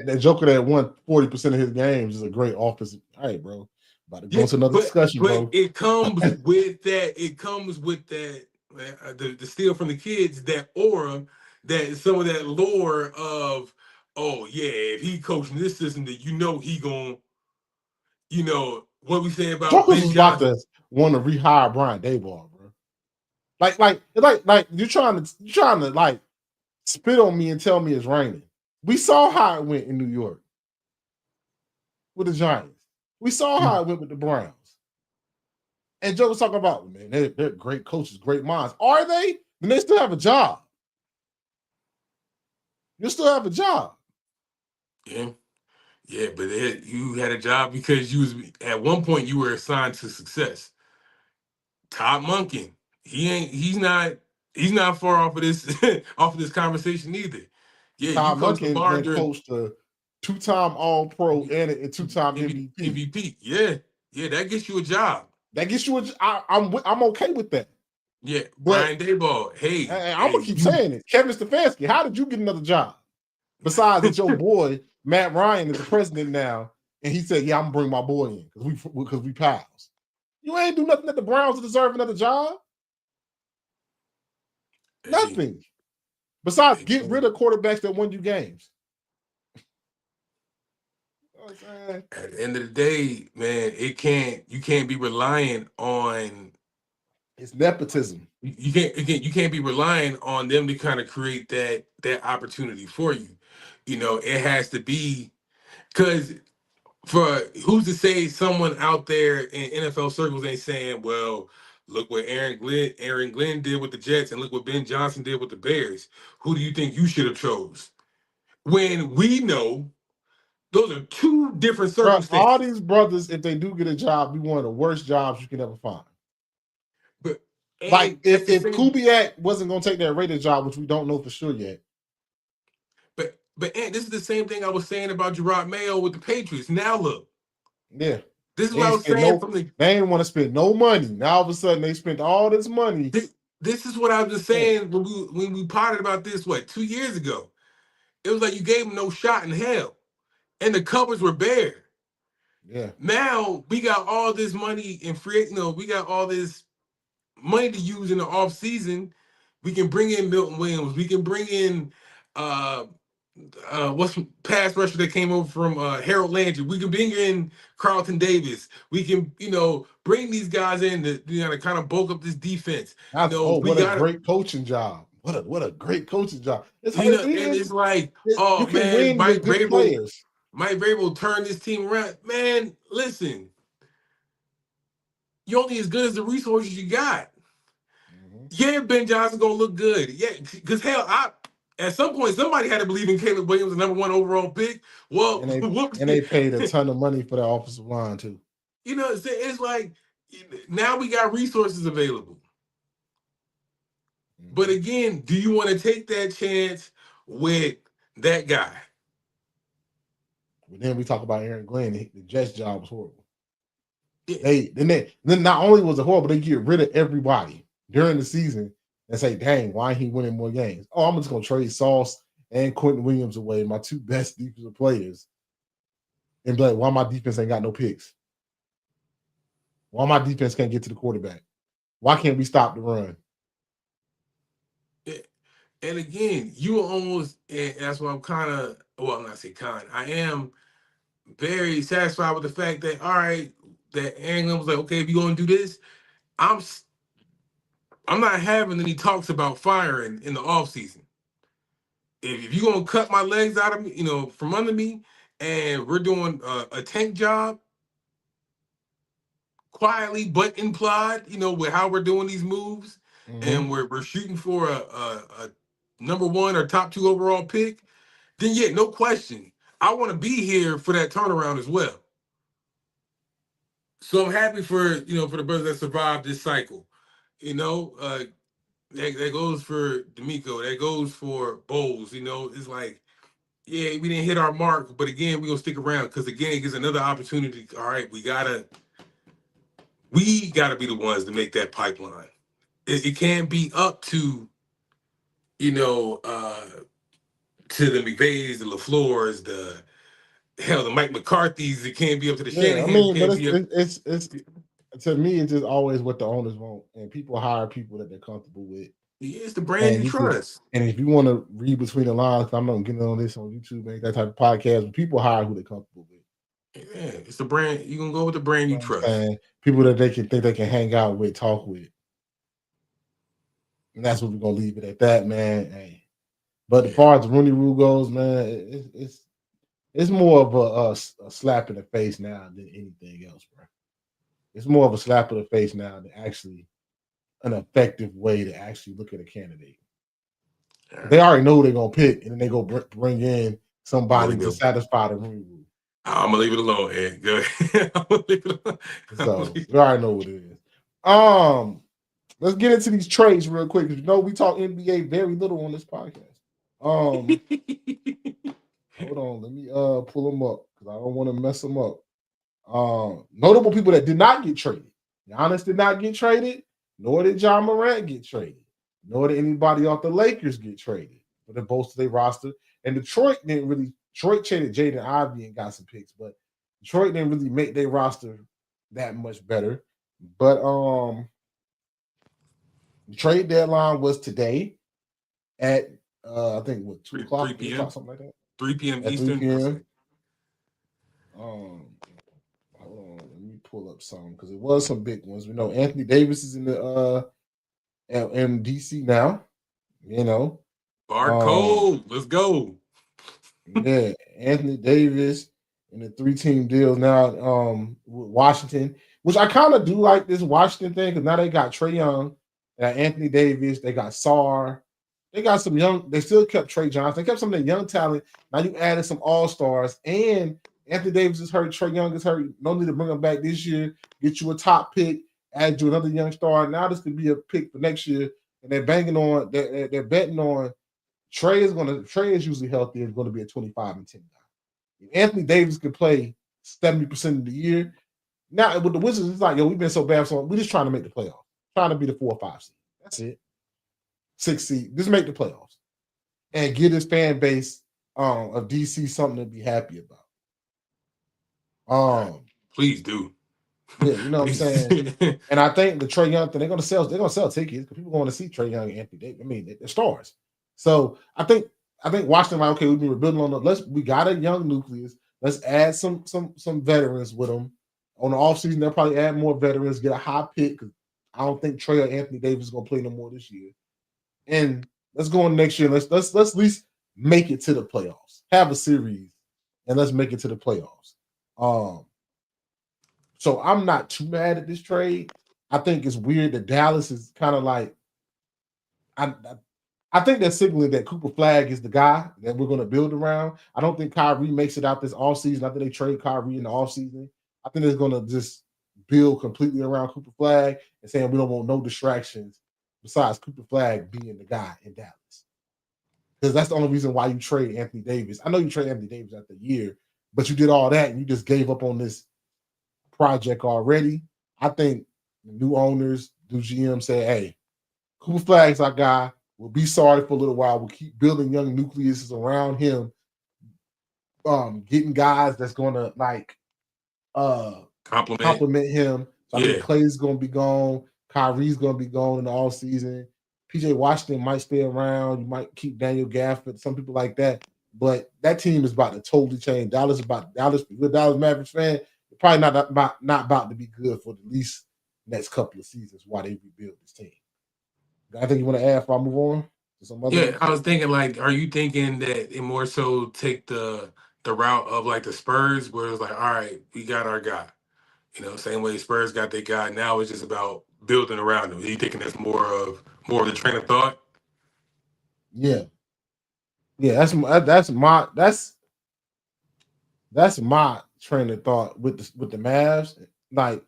a joker that won 40% of his games is a great offensive. All right, bro. About to go into another discussion, bro. It comes with that. It comes with that. The steal from the kids, that aura, that some of that lore of, oh yeah, if he coaching this system, that he going, what we say about Jokers Ben is about Johnson. to want to rehire Brian Daboll, bro. Like you're trying to like spit on me and tell me it's raining. We saw how it went in New York with the Giants. We saw how it went with the Browns. And Joe was talking about, man, they're great coaches, great minds. Are they? Then they still have a job. You still have a job. Yeah. Yeah, but you had a job because you was at one point you were assigned to success. Todd Monken, he's not far off of this off of this conversation either. Yeah, Todd you coached Monken LeVar during coached a 2-time All-Pro and a 2-time MVP. MVP. Yeah, that gets you a job. That gets you I'm okay with that. Yeah, But Brian Daboll. Hey, I'm gonna keep saying it. Kevin Stefanski, how did you get another job? Besides that, your boy Matt Ryan is the president now, and he said, "Yeah, I'm gonna bring my boy in because we pals." You ain't do nothing that the Browns to deserve another job. Nothing. Besides, get rid of quarterbacks that won you games. You know what I'm saying? At the end of the day, man, you can't be relying on It's nepotism. you can't be relying on them to kind of create that opportunity for you. You know, it has to be because for who's to say someone out there in NFL circles ain't saying, well, look what Aaron Glenn did with the Jets and look what Ben Johnson did with the Bears. Who do you think you should have chose? When we know those are two different Bro, all circumstances. these brothers, if they do get a job, be one of the worst jobs you can ever find. But Like that's the if same. Kubiak wasn't gonna take that Raiders job, which we don't know for sure yet. But this is the same thing I was saying about Gerard Mayo with the Patriots. Now look, Yeah. this is They what I ain't was spend saying from the. they ain't want to spend no money. Now all of a sudden they spent all this money. This is what I was just saying when we potted about this 2 years ago. It was like you gave them no shot in hell, and the cupboards were bare. Yeah. Now we got all this money in free. We got all this money to use in the off season. We can bring in Milton Williams. We can bring in what's pass rusher that came over from Harold Landry. We can bring in Carlton Davis. We can bring these guys in to kind of bulk up this defense. We What a got great coaching job. What a great coaching job. It's and it's like, you oh can man, win with good players. Mike Vrabel turned this team around. Man, listen, you're only as good as the resources you got. Mm-hmm. Yeah, Ben Johnson's gonna look good. Yeah, because hell, at some point somebody had to believe in Caleb Williams, the #1 overall pick. Well, And they paid a ton of money for the offensive line too. It's like now we got resources available. Mm-hmm. But again, do you want to take that chance with that guy? But then we talk about Aaron Glenn. The Jets job was horrible. Yeah. Then not only was it horrible, they get rid of everybody during the season and say, "Dang, why ain't he winning more games?" Oh, I'm just gonna trade Sauce and Quentin Williams away, my two best defensive players, and be like, "Why my defense ain't got no picks? Why my defense can't get to the quarterback? Why can't we stop the run?" And again, you almost, and that's what I'm kind of, well, I'm not saying kind. I am very satisfied with the fact that, all right, that Aaron Glenn was like, okay, if you're going to do this, I'm not having any talks about firing in the offseason. If you're going to cut my legs out of me, from under me, and we're doing a tank job, quietly but implied, with how we're doing these moves, and we're shooting for a #1 or top 2 overall pick, then yeah, no question, I want to be here for that turnaround as well. So I'm happy for the brothers that survived this cycle. That goes for D'Amico. That goes for Bowles. It's like, yeah, we didn't hit our mark, but again, we're gonna stick around because again, it gives another opportunity. All right, we gotta be the ones to make that pipeline. It can't be up to to the McVays, the LaFleurs, the Mike McCarthy's. It can't be up to the Yeah, I Shanahan's. It mean, but can't be up. it's to me, it's just always what the owners want, and people hire people that they're comfortable with. It's the brand you trust. And if you want to read between the lines, I'm not getting on this on YouTube, make that type of podcast, but people hire who they're comfortable with. Yeah, it's the brand. You can go with the brand you trust. And people that they can think they can hang out with, talk with. And that's what we're gonna leave it at that, man. Hey. But as far as the Rooney Rule goes, man, it's more of a slap in the face now than anything else, bro. It's more of a slap in the face now than actually an effective way to actually look at a candidate. They already know who they're gonna pick, and then they go bring in somebody to satisfy the Rooney Rule. I'm gonna leave it alone, Ed. Go ahead. I'm gonna leave it alone. So we already know what it is. Let's get into these trades real quick because we talk NBA very little on this podcast. Hold on, let me pull them up because I don't want to mess them up. Notable people that did not get traded. Giannis did not get traded. nor did John Morant get traded, nor did anybody off the Lakers get traded for the bolster their roster. And Detroit traded Jaden Ivey and got some picks, but Detroit didn't really make their roster that much better. But the trade deadline was today at I think what 2 o'clock, 3 3 p.m. o'clock, something like that. 3 p.m. At 3 Eastern. p.m. Hold on, let me pull up some because it was some big ones. We know Anthony Davis is in the in DC now. You know, Barcode. Let's go. yeah, Anthony Davis in the 3-team deals now with Washington, which I kind of do like this Washington thing because now they got Trae Young, they got Anthony Davis, they got Sarr, they got some young. They still kept Trey Johnson, they kept some of the young talent. Now you added some all stars, and Anthony Davis is hurt, Trae Young is hurt. No need to bring him back this year. Get you a top pick, add you another young star. Now this could be a pick for next year, and they're banking on they're betting on. Trey is usually healthy and going to be a 25 and 10 guy. If Anthony Davis could play 70% of the year. Now with the Wizards, it's like, yo, we've been so bad, so we're just trying to make the playoffs, trying to be the 4 or 5 seed. That's it. 6 seed. Just make the playoffs and give his fan base of DC something to be happy about. Please do. Yeah, you know what I'm saying. And I think the Trae Young thing, they're gonna sell tickets because people want to see Trae Young and Anthony Davis. I mean, they're stars. So I think Washington like, okay, we've been rebuilding on we got a young nucleus. Let's add some veterans with them. On the offseason, they'll probably add more veterans, get a high pick because I don't think Trae or Anthony Davis is gonna play no more this year. And let's go on next year. Let's at least make it to the playoffs. Have a series and let's make it to the playoffs. So I'm not too mad at this trade. I think it's weird that Dallas is kind of like I think they're signaling that Cooper Flag is the guy that we're going to build around. I don't think Kyrie makes it out this offseason. I think they trade Kyrie in the offseason. I think they're going to just build completely around Cooper Flag and saying we don't want no distractions besides Cooper Flag being the guy in Dallas. Because that's the only reason why you trade Anthony Davis. I know you trade Anthony Davis after a year, but you did all that and you just gave up on this project already. I think the new owners, new GM say, hey, Cooper Flag's our guy. We'll be sorry for a little while. We'll keep building young nucleuses around him, getting guys that's going to like compliment him. So I think Clay's going to be gone. Kyrie's going to be gone in the offseason. PJ Washington might stay around. You might keep Daniel Gafford, some people like that. But that team is about to totally change. Dallas, you're a Dallas Mavericks fan, you're probably not about to be good for the least next couple of seasons while they rebuild this team. I think you want to add before I move on to some other. Yeah, I was thinking like, are you thinking that it more so take the route of like the Spurs, where it's like, all right, we got our guy, you know, same way Spurs got their guy. Now it's just about building around him. Are you thinking that's more of the train of thought? Yeah, that's my train of thought with the Mavs. Like,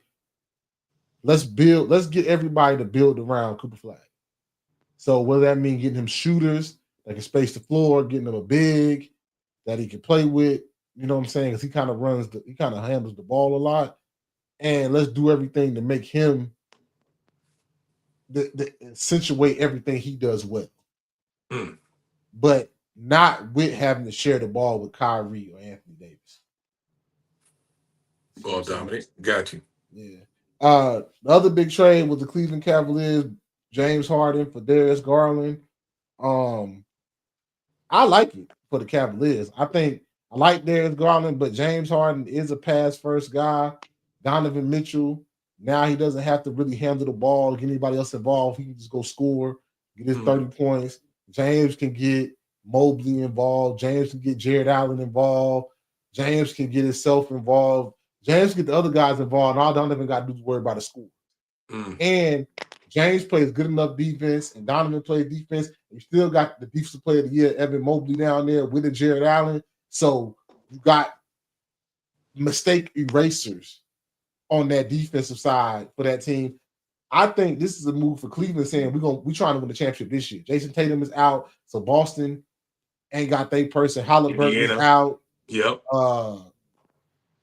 let's get everybody to build around Cooper Flag. So what does that mean? Getting him shooters that can space the floor, getting him a big that he can play with. You know what I'm saying? Because he kind of handles the ball a lot. And let's do everything to make him accentuate everything he does well. But not with having to share the ball with Kyrie or Anthony Davis. Ball dominant. Got you. Yeah. The other big trade was the Cleveland Cavaliers, James Harden for Darius Garland. I like it for the Cavaliers. I like Darius Garland, but James Harden is a pass first guy. Donovan Mitchell, now he doesn't have to really handle the ball, get anybody else involved. He can just go score, get his 30 points. James can get Mobley involved. James can get Jared Allen involved. James can get himself involved. James can get the other guys involved. And all Donovan got to do is worry about the score. And James plays good enough defense, and Donovan plays defense. You still got the defensive player of the year, Evan Mobley, down there with the Jared Allen. So you got mistake erasers on that defensive side for that team. I think this is a move for Cleveland saying we're trying to win the championship this year. Jason Tatum is out, so Boston ain't got their person. Halliburton is out. Yep.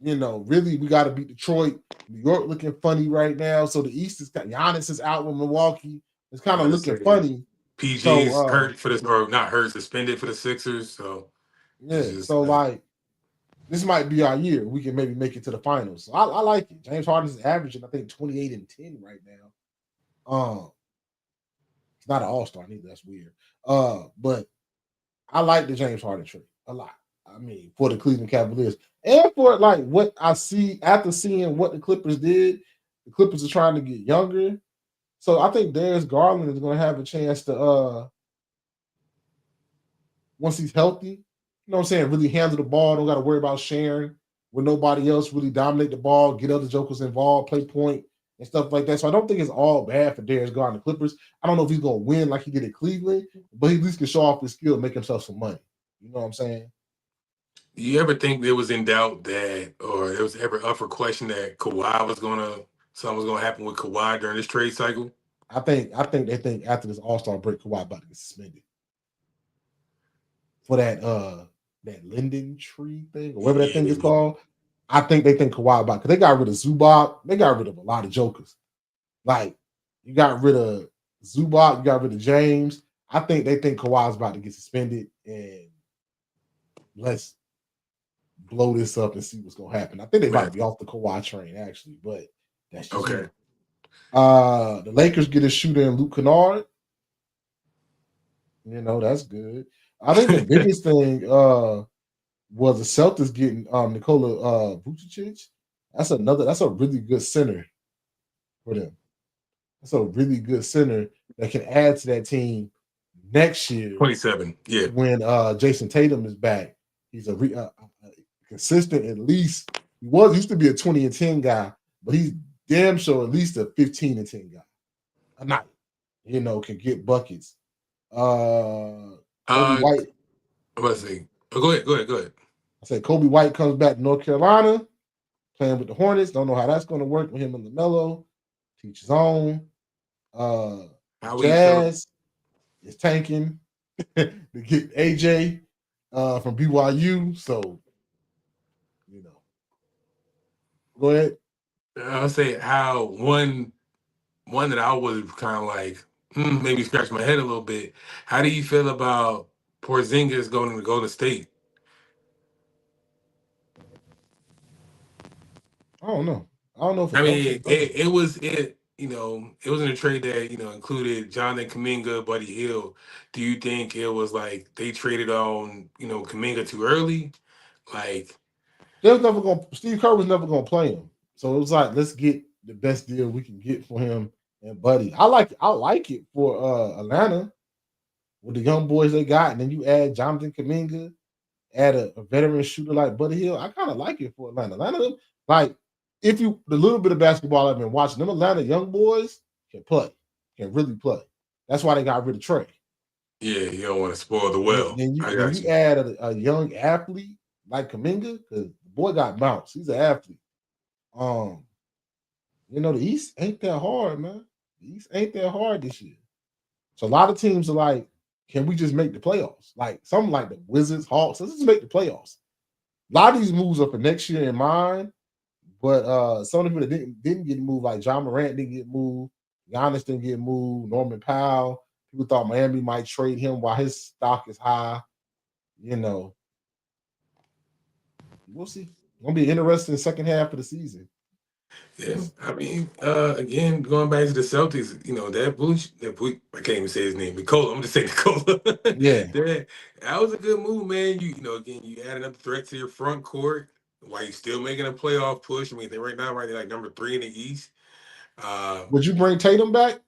Really, we got to beat Detroit. New York looking funny right now. So the East is Giannis is out with Milwaukee. It's I'm kind of gonna looking say funny. PG So is hurt for this, or not hurt, suspended for the Sixers. So it's yeah, just so like this might be our year. We can maybe make it to the finals. So I like it. James Harden is averaging, I think, 28 and 10 right now. It's not an all-star neither. That's weird. But I like the James Harden trade a lot. I mean, for the Cleveland Cavaliers and for like what I see after seeing what the Clippers did. The Clippers are trying to get younger, so I think Darius Garland is going to have a chance to once he's healthy. You know what I'm saying? Really handle the ball. Don't got to worry about sharing with nobody else. Really dominate the ball. Get other jokers involved. Play point and stuff like that. So I don't think it's all bad for Darius Garland, the Clippers. I don't know if he's going to win like he did at Cleveland, but he at least can show off his skill, and make himself some money. You know what I'm saying? Do you ever think there was in doubt that, or it was ever up for question that Kawhi was gonna, something was gonna happen with Kawhi during this trade cycle? I think they think after this All-Star break, Kawhi about to get suspended for that linden tree thing or whatever that thing is Yeah, called. I think they think Kawhi about because they got rid of Zubac, they got rid of a lot of jokers. Like you got rid of Zubac, you got rid of James. I think they think Kawhi's about to get suspended, and let's blow this up and see what's gonna happen. I think they about to man. be off the Kawhi train actually, but that's just me. Okay. The Lakers get a shooter in Luke Kennard. That's good. I think the biggest thing was the Celtics getting Nikola Vucevic. That's a really good center for them. That's a really good center that can add to that team next year 27. Yeah. when Jason Tatum is back. He's a consistent at least. He used to be a 20 and 10 guy, but he's damn sure at least a 15 and 10 guy a night. Can get buckets. Kobe Uh, White. let's see. Oh, go ahead. Go ahead. Go ahead. I said Kobe White comes back to North Carolina, playing with the Hornets. Don't know how that's going to work with him and LaMelo. Teach his own. How we feel? Jazz is tanking to get AJ from BYU. So, you know, go ahead. I'll say how one that I was kind of like maybe scratch my head a little bit. How do you feel about Porzingis going to Golden State? I don't know. I don't know if I it helps or mean, doesn't. it was in a trade that included Jonathan Kuminga, Buddy Hill. Do you think it was like they traded on Kuminga too early? Like, Steve Kerr was never gonna play him. So it was like, let's get the best deal we can get for him and Buddy. I like it for Atlanta with the young boys they got, and then you add Jonathan Kuminga, add a veteran shooter like Buddy Hill. I kind of like it for Atlanta. Atlanta, like, if you the little bit of basketball I've been watching, them Atlanta young boys can play, can really play. That's why they got rid of Trey. yeah, you don't want to spoil the Then, well. then you I then got you you. add a young athlete like Kaminga, because the boy got bounced. He's an athlete. Um, the East ain't that hard, man. The East ain't that hard this year. So a lot of teams are like, can we just make the playoffs? Like something like the Wizards, Hawks, let's just make the playoffs. A lot of these moves are for next year in mind, but some of the people that didn't get moved, like John Morant didn't get moved, Giannis didn't get moved, Norman Powell. People thought Miami might trade him while his stock is high. You know, we'll see. It's gonna be interesting second half of the season. Yeah, I mean, again, going back to the Celtics, I can't even say his name, Nicola. I'm just saying Nicola. Yeah. That was a good move, man. Again, you add another threat to your front court while you still making a playoff push. I mean, they're like number 3 in the East. Would you bring Tatum back?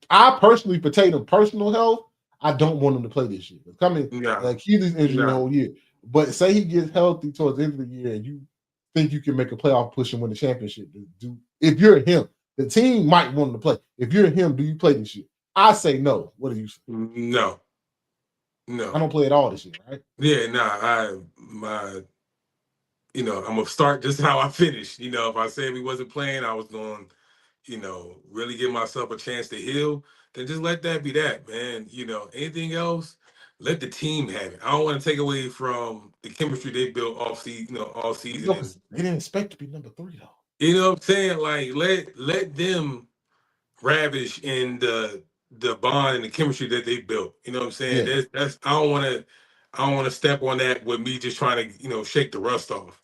I personally, for Tatum personal health, I don't want him to play this year. It's coming No, like he's injured the no, whole year. But say he gets healthy towards the end of the year, and you think you can make a playoff push and win the championship. If you're him, the team might want him to play. If you're him, do you play this year? I say no. What do you say? no, I no. don't play at all this year, right? Yeah, nah. I'm gonna start just how I finish. If I said we wasn't playing, I was going, really give myself a chance to heal. Then just let that be that, man. Anything else, let the team have it. I don't want to take away from the chemistry they built all season. No, 'cause they didn't expect to be number 3 though. You know what I'm saying? Like let them ravish in the bond and the chemistry that they built. You know what I'm saying? Yeah. That's I don't want to step on that with me just trying to shake the rust off.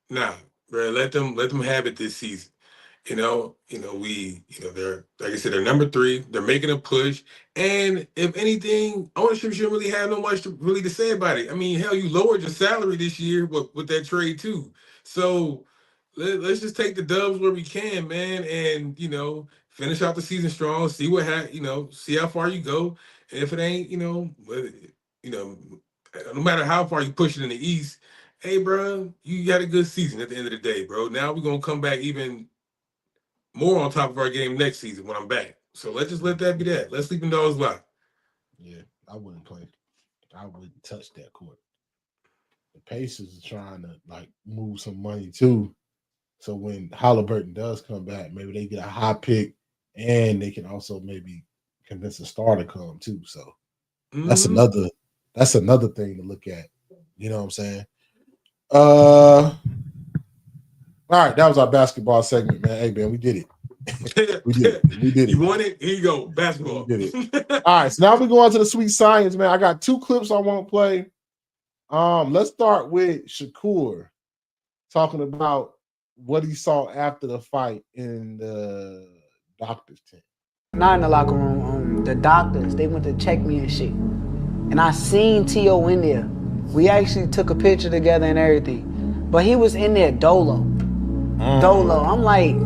Nah, bro, let them have it this season. They're like I said, they're number 3. They're making a push, and if anything, ownership shouldn't really have no much to say about it. I mean, hell, you lowered your salary this year with that trade too. So let's just take the dubs where we can, man, and finish out the season strong. See see how far you go. And if it ain't, no matter how far you push it in the East, hey, bro, you had a good season at the end of the day, bro. Now we're gonna come back even more on top of our game next season when I'm back. So let's just let that be that. Let's sleeping dogs lie. Yeah, I wouldn't play. I wouldn't touch that court. The Pacers are trying to like move some money too. So when Halliburton does come back, maybe they get a high pick and they can also maybe convince a star to come too. So that's another thing to look at. You know what I'm saying? All right, that was our basketball segment, man. Hey man, we did it. We did it. You want it? Here you go. Basketball. We did it. All right, so now we go on to the sweet science, man. I got 2 clips I want to play. Let's start with Shakur talking about what he saw after the fight in the doctor's tent. Not in the locker room. The doctors, they went to check me and shit. And I seen T.O. in there. We actually took a picture together and everything. But he was in there dolo. Dolo. I'm like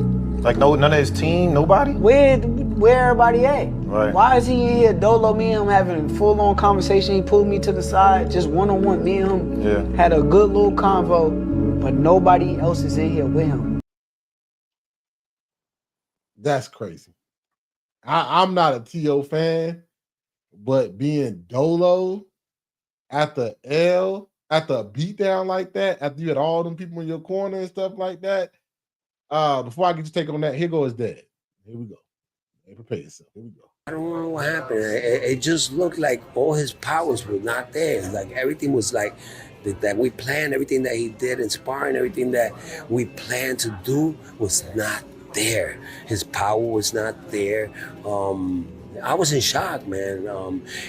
none of his team, nobody? Where everybody at? Right. Why is he in here dolo? Me and him having a full-on conversation. He pulled me to the side, just one-on-one. Me and him had a good little convo, but nobody else is in here with him. That's crazy. I'm not a T.O. fan, but being dolo after a beatdown like that, after you had all them people in your corner and stuff like that, before I get to take on that, here goes Dad. Here we go. Hey, prepare yourself. Here we go. I don't know what happened. It just looked like all his powers were not there. Like everything was like that we planned, everything that he did in sparring, everything that we planned to do was not there. His power was not there. I was in shock, man.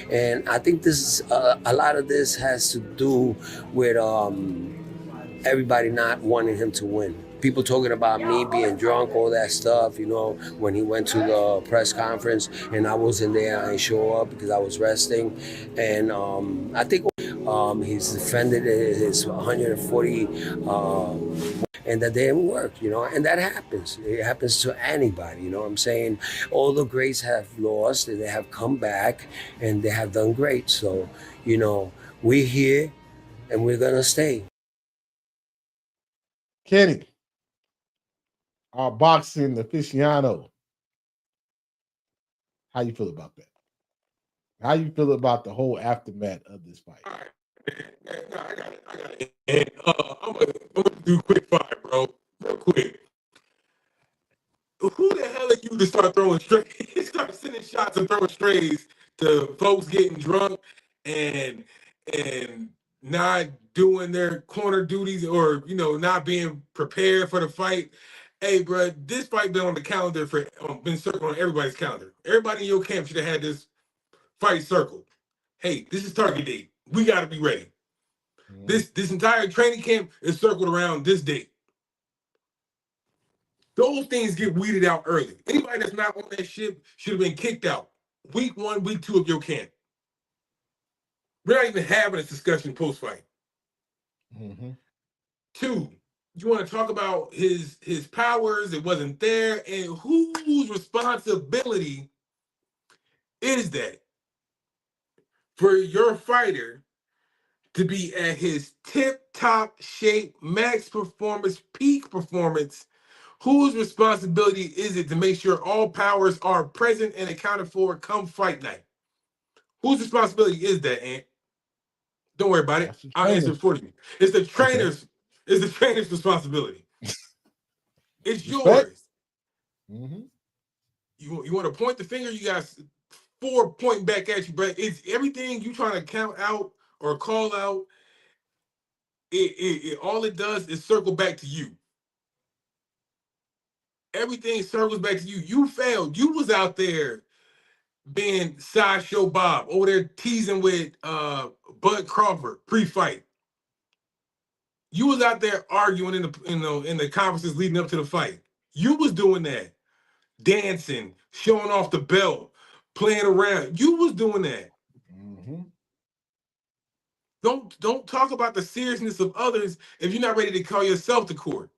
And I think this a lot of this has to do with everybody not wanting him to win. People talking about me being drunk, all that stuff, when he went to the press conference and I wasn't there, I didn't show up because I was resting. And I think he's defended his 140 and that didn't work, and that happens. It happens to anybody, what I'm saying? All the greats have lost and they have come back and they have done great. So, we're here and we're gonna stay. Kenny, our boxing aficionado. How you feel about that? How you feel about the whole aftermath of this fight? All right. I got it. And I'm gonna do quick fire, bro. Real quick. Who the hell are you to start throwing strays? Start sending shots and throwing strays to folks getting drunk and not doing their corner duties or not being prepared for the fight. Hey, bro, this fight been on the calendar been circled on everybody's calendar. Everybody in your camp should have had this fight circled. Hey, this is target date. We got to be ready. This entire training camp is circled around this date. Those things get weeded out early. Anybody that's not on that ship should have been kicked out. Week 1, week 2 of your camp. We're not even having this discussion post-fight. 2, you want to talk about his powers, it wasn't there, and whose responsibility is that for your fighter to be at his tip-top shape, max performance, peak performance? Whose responsibility is it to make sure all powers are present and accounted for come fight night? Whose responsibility is that, Ant? Don't worry about it. I'll answer for you. It's the trainer's. Okay. It's the trainer's responsibility. It's yours. You want to point the finger? You got 4 pointing back at you, but it's everything you trying to count out or call out. It all it does is circle back to you. Everything circles back to you. You failed. You was out there being Sideshow Bob over there teasing with Bud Crawford pre-fight. You was out there arguing in the conferences leading up to the fight. You was doing that, dancing, showing off the belt, playing around. You was doing that. Mm-hmm. Don't talk about the seriousness of others if you're not ready to call yourself to court.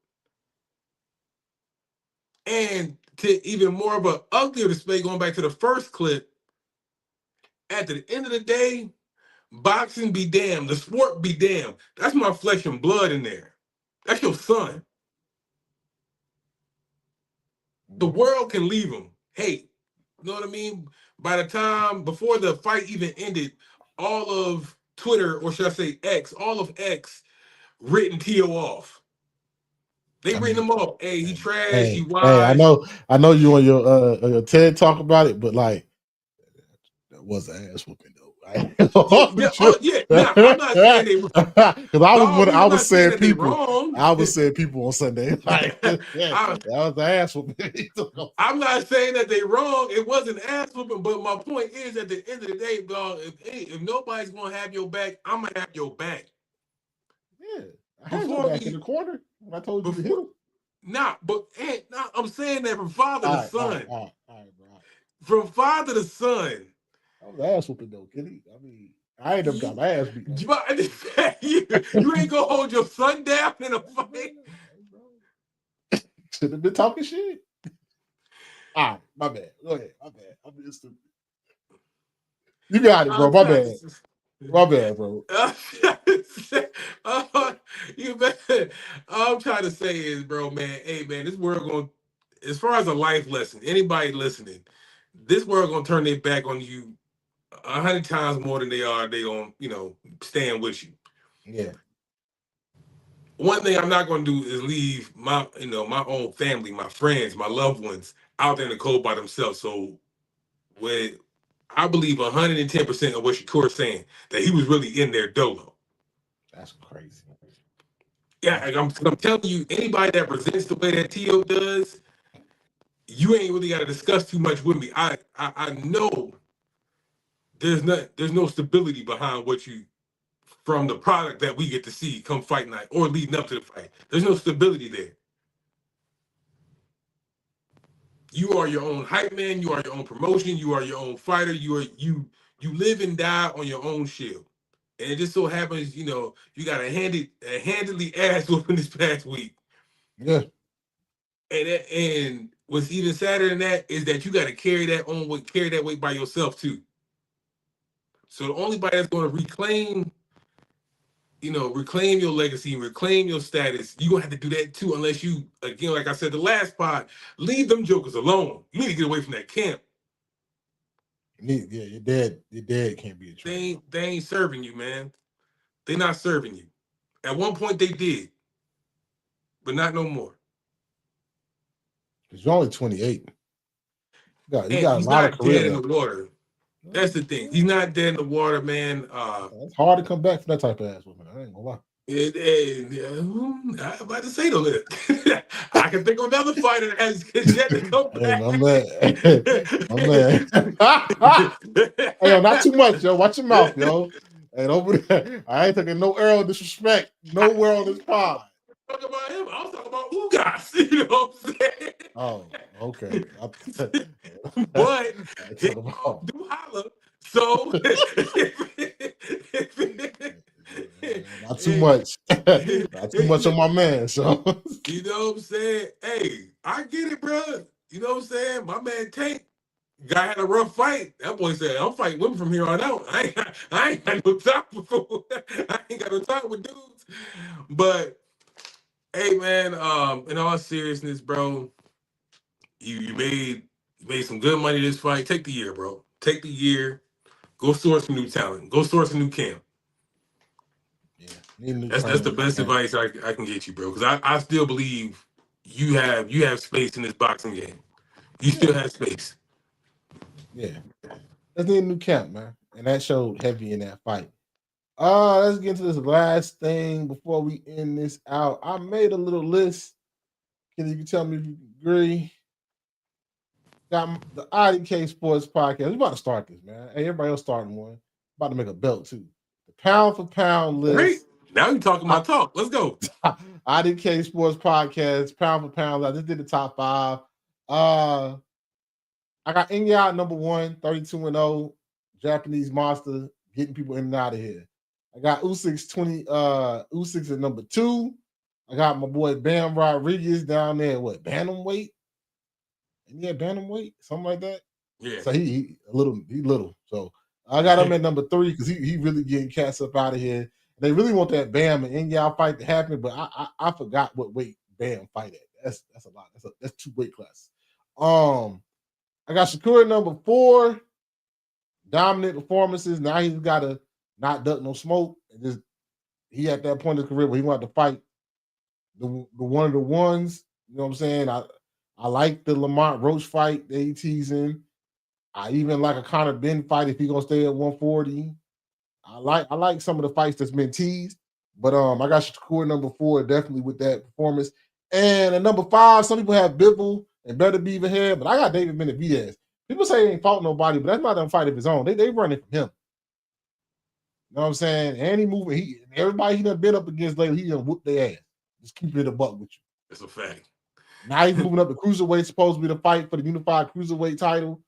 And to even more of an uglier display, going back to the first clip, at the end of the day, boxing be damned, the sport be damned. That's my flesh and blood in there. That's your son. The world can leave him. Hey, you know what I mean? By the time, before the fight even ended, all of Twitter, or should I say X, all of X written T.O. off. They written him off. Hey, he trash, he I wise. know you on your TED talk about it, but like that was an ass whooping though. Right? Now, I'm not saying they because I was saying that people. wrong. I was saying people on Sunday. Like, that was the ass whooping. I'm not saying that they wrong. It wasn't ass whooping, but my point is, at the end of the day, dog, if nobody's gonna have your back, I'm gonna have your back. Yeah, I had your back in the corner when I told you to hit him. I'm saying that from father to son. All right, bro. From father to son. That was ass whooping though, Kenny. I mean, I ain't never got my ass beat. You ain't gonna hold your son down in a fight. Should have been talking shit. All right, my bad. Go ahead. My bad. I'm being stupid. You got it, bro. My bad. My bad, bro. You better. All I'm trying to say is, bro, man, hey, man, this world going, as far as a life lesson, anybody listening, this world gonna turn their back on you 100 times more than they gonna, stand with you. Yeah. One thing I'm not gonna do is leave my own family, my friends, my loved ones out there in the cold by themselves. So when I believe 110% of what Shakur's saying, that he was really in there dolo. That's crazy. Yeah, I'm telling you, anybody that presents the way that T.O. does, you ain't really got to discuss too much with me. I know there's no stability behind from the product that we get to see come fight night or leading up to the fight. There's no stability there. You are your own hype man. You are your own promotion. You are your own fighter. You live and die on your own shield. And it just so happens, you got a handedly ass whooping this past week. Yeah. And what's even sadder than that is that you got to carry that weight by yourself too. So the only body that's going to reclaim your legacy, reclaim your status, you're going to have to do that too, unless you, again, like I said, the last part, leave them jokers alone. You need to get away from that camp. Yeah, your dad can't be a trainer. They ain't serving you, man. They're not serving you. At one point they did, but not no more. Because you're only 28. You got a he's lot not of career dead in left. the water. That's the thing. He's not dead in the water, man. It's hard to come back from that type of ass woman. I ain't gonna lie. I'm about to say though that I can think of another fighter that has yet to come back. My man. Hey, yo, not too much, yo. Watch your mouth, yo. And over there, I ain't taking no Earl disrespect nowhere on this pod. Talking about him, I was talking about Ugas. You know what I'm saying? Oh, okay. But do holler. So not too much. Not too much on my man. So you know what I'm saying? Hey, I get it, bro. You know what I'm saying? My man Tank guy had a rough fight. That boy said, "I'm fighting women from here on out. I ain't got no time for I ain't got no time with dudes." But hey, man, in all seriousness, bro, you made some good money this fight. Take the year, bro. Take the year. Go source some new talent. Go source a new camp. Yeah, that's the best advice I can get you, bro. Because I still believe you have space in this boxing game. You still have space. Yeah. Let's need a new camp, man. And that showed heavy in that fight. Let's get into this last thing before we end this out. I made a little list. Can you tell me if you agree? Got the IDK Sports Podcast. We about to start this, man. Hey, everybody else starting one. About to make a belt too. The pound for pound Great. list. Now you're talking my talk. Let's go. IDK Sports Podcast, pound for pound. I just did the top 5. I got Inya at number 1, 32-0, Japanese monster, getting people in and out of here. I got Usyk at number 2. I got my boy Bam Rodriguez down there. What, bantamweight? Yeah, bantamweight, something like that. Yeah. So he little. So I got him at number 3 because he really getting cats up out of here. They really want that Bam and Inyao fight to happen, but I forgot what weight Bam fight at. That's a lot. That's 2 weight classes. I got Shakur at number 4. Dominant performances. Now he's got to not duck no smoke. And just he at that point in his career where he wanted to fight the one of the ones. You know what I'm saying? I like the Lamont Roach fight that he teasing. I even like a Conor Benn fight if he gonna stay at 140. I like some of the fights that's been teased, but I got Shakur number 4 definitely with that performance. And at number 5, some people have Bivol and Better Beaver here, but I got David Benavidez. People say he ain't fought nobody, but that's not a fight of his own. They running from him. You know what I'm saying? And he moving. Everybody he done been up against lately, he done whooped their ass. Just keep it a buck with you. That's a fact. Now he's moving up the cruiserweight, supposed to be the fight for the unified cruiserweight title.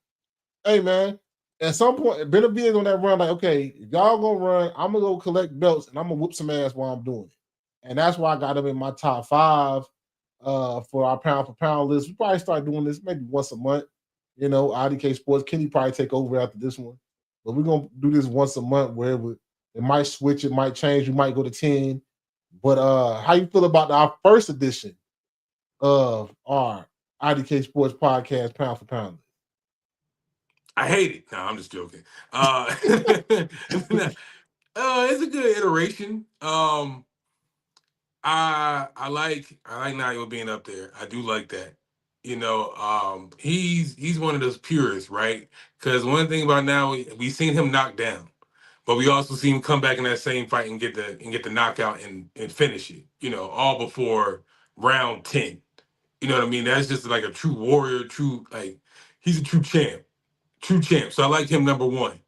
Hey, man, at some point, Benavidez on that run, like, okay, if y'all gonna run, I'm gonna go collect belts and I'm gonna whoop some ass while I'm doing it. And that's why I got him in my top 5 for our pound for pound list. We probably start doing this maybe once a month. You know, IDK Sports. Kenny probably take over after this one. But we're gonna do this once a month where it might switch, it might change, we might go to 10. But how you feel about our first edition of our IDK Sports Podcast pound for pound? I hate it. No, I'm just joking. It's a good iteration. I like Nayo being up there. I do like that. You know, he's one of those purists, right? Because one thing about now, we've seen him knock down, but we also see him come back in that same fight and get the knockout and finish it. You know, all before round 10. You know what I mean? That's just like a true warrior, he's a true champ. True champ. So I like him number 1.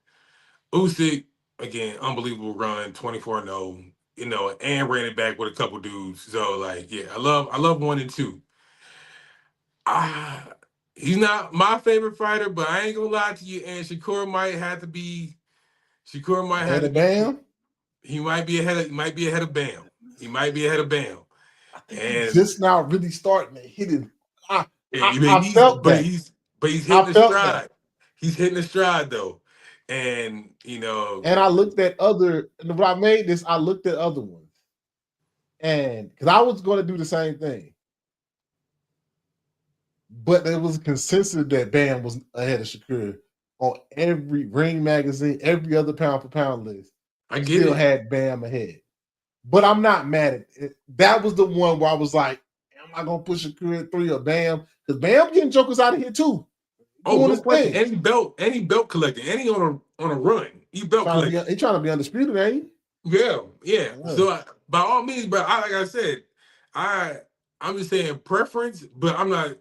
Usyk, again, unbelievable run, 24-0, you know, and ran it back with a couple dudes. So like, yeah, I love 1 and 2. He's not my favorite fighter, but I ain't gonna lie to you, and Shakur might have to be Bam. He might be ahead of Bam. He might be ahead of Bam. I think he's just now really starting to hit it. I felt that. He's hitting the stride. He's hitting the stride though. And you know, and I looked at when I made this, I looked at other ones. And because I was going to do the same thing. But there was a consensus that Bam was ahead of Shakur on every Ring magazine, every other pound for pound list. I get still it. had Bam ahead. But I'm not mad at it. That was the one where I was like, am I gonna push Shakur at 3 or Bam? Because Bam getting jokers out of here too. Oh, no question. Any belt collector, any on a run. He belt collector. He trying to be undisputed, ain't he? Yeah. So by all means, but like I said, I'm just saying preference, but I'm not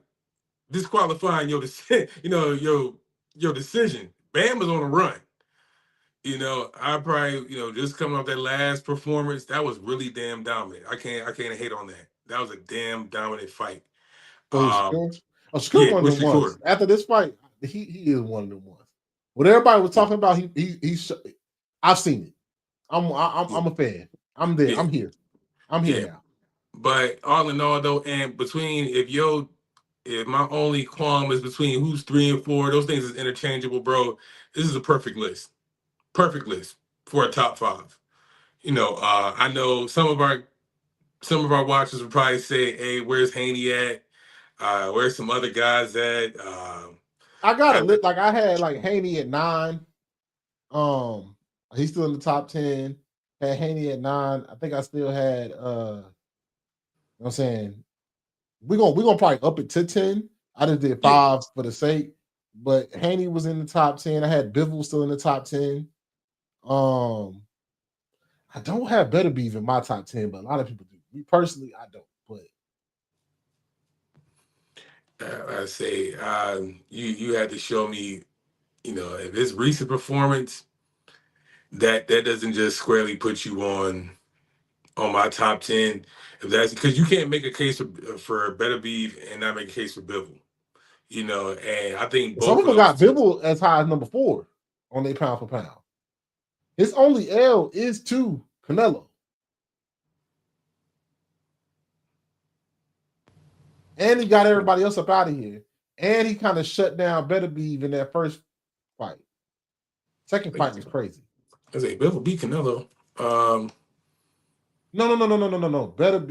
disqualifying your decision. You know, your decision. Bam is on a run. You know, I probably, you know, just coming off that last performance, that was really damn dominant. I can't hate on that. That was a damn dominant fight. Shakur one of the ones. After this fight, he is one of the ones. What everybody was talking about, I've seen it. I'm a fan. I'm there. Yeah. I'm here now. But all in all, though, and between if my only qualm is between who's 3 and 4, those things is interchangeable, bro. This is a perfect list. Perfect list for a top 5. You know, I know some of our watchers would probably say, "Hey, where's Haney at? Where's some other guys at?" I got a list. Like I had like Haney at 9. He's still in the top 10. Had Haney at 9. I think I still had. You know what I'm saying, we're gonna probably up it to 10. I just did 5 for the sake, but Haney was in the top 10. I had Bivol still in the top 10. I don't have Better Beef in my top 10, but a lot of people do. Me personally, I don't. But I say you had to show me, if it's recent performance, that doesn't just squarely put you on my top 10. If that's because you can't make a case for Better Beef and not make a case for Bivol. And I think some both of people those got Bivol as high as number 4 on their pound for pound. His only L is to Canelo. And he got everybody else up out of here. And he kind of shut down Better Beef in that first fight. Second fight was crazy. I say Bivol beat Canelo. No. Bivol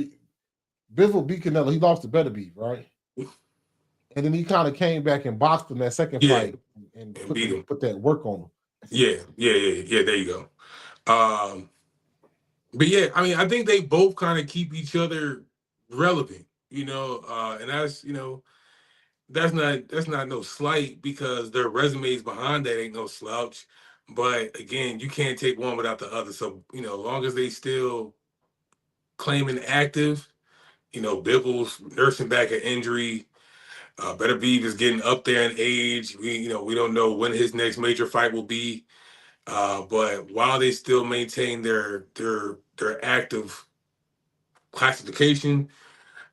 beat Canelo. He lost to Better Beef, right? And then he kind of came back and boxed him that second fight and beat him. Put that work on him. Yeah. There you go. But yeah, I mean, I think they both kind of keep each other relevant, and that's not no slight because their resumes behind that ain't no slouch. But again, you can't take one without the other. So, as long as they still claiming active, Bivol's nursing back an injury. Better Beef is getting up there in age. We don't know when his next major fight will be. But while they still maintain their active classification,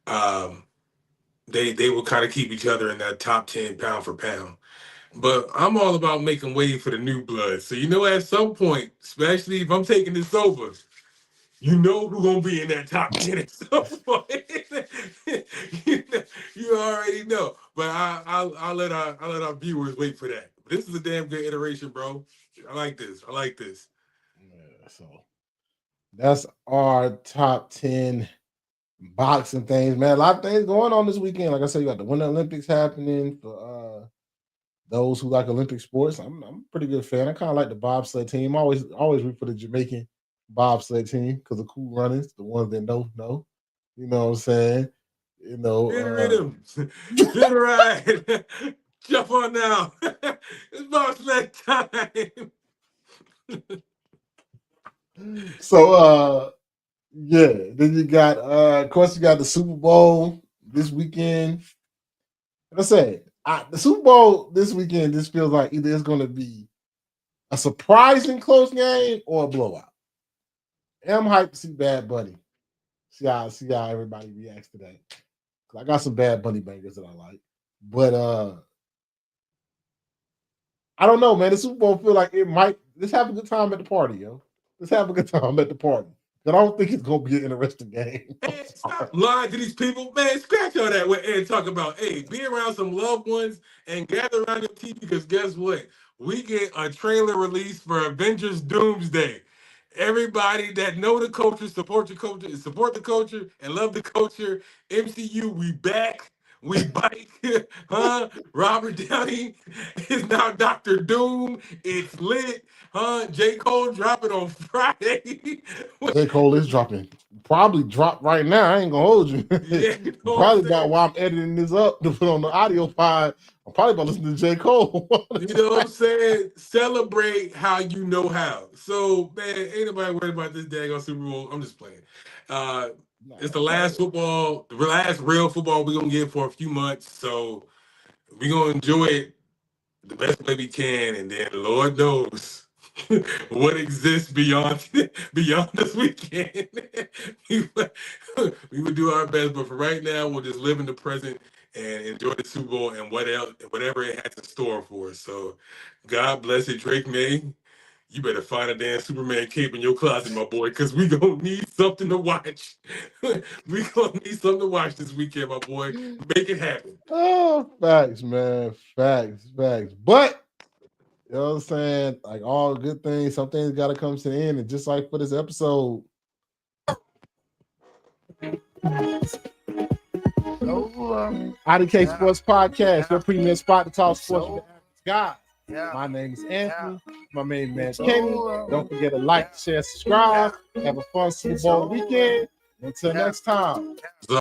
they will kind of keep each other in that top 10 pound for pound. But I'm all about making way for the new blood. So at some point, especially if I'm taking this over, who's gonna be in that top 10 at some point. you already know. But I'll let our viewers wait for that. This is a damn good iteration, bro. I like this. Yeah, so that's our top 10 boxing things, man. A lot of things going on this weekend. Like I said, you got the Winter Olympics happening for those who like Olympic sports. I'm a pretty good fan. I kind of like the bobsled team. Always root for the Jamaican bobsled team because of Cool Runnings, the ones that know. You know what I'm saying? Get rhythm. Get right. Jump on now. It's bobsled time. So yeah, then you got of course you got the Super Bowl this weekend. Like I said, the Super Bowl this weekend just feels like either it's going to be a surprising close game or a blowout. And I'm hyped to see Bad Bunny. See how everybody reacts to that. I got some Bad Bunny bangers that I like, but I don't know, man. The Super Bowl feel like it might. Let's have a good time at the party, yo. Let's have a good time at the party. But I don't think it's gonna be an interesting game. Man, stop lying to these people. Man, scratch all that with Ed talk about, hey, be around some loved ones and gather around your TV because guess what? We get a trailer release for Avengers Doomsday. Everybody that know the culture, support the culture, and love the culture. MCU, we back. We bike, huh? Robert Downey is now Dr. Doom. It's lit, huh? J. Cole dropping on Friday. J. Cole is dropping. Probably drop right now. I ain't gonna hold you. Yeah, probably about while I'm editing this up to put on the audio file. I'm probably about to listen to J. Cole. You know what I'm saying? Celebrate how you know how. So, man, ain't nobody worried about this daggone Super Bowl. I'm just playing. It's the last football, the last real football we're gonna get for a few months. So we're gonna enjoy it the best way we can, and then Lord knows what exists beyond this weekend. we would do our best, but for right now, we'll just live in the present and enjoy the Super Bowl and whatever it has in store for us. So, God bless it, Drake May. You better find a damn Superman cape in your closet, my boy, because we gonna need something to watch. We gonna need something to watch this weekend, my boy. Make it happen. Oh, facts, man. Facts. But you know what I'm saying? Like all good things, some things gotta come to the end. And just like for this episode. IDK Sports Podcast, your premier spot to talk sports with the average guy. My name is Anthony. My main man Kenny. Don't forget to like, share, subscribe. Have a fun Super Bowl weekend. Until next time.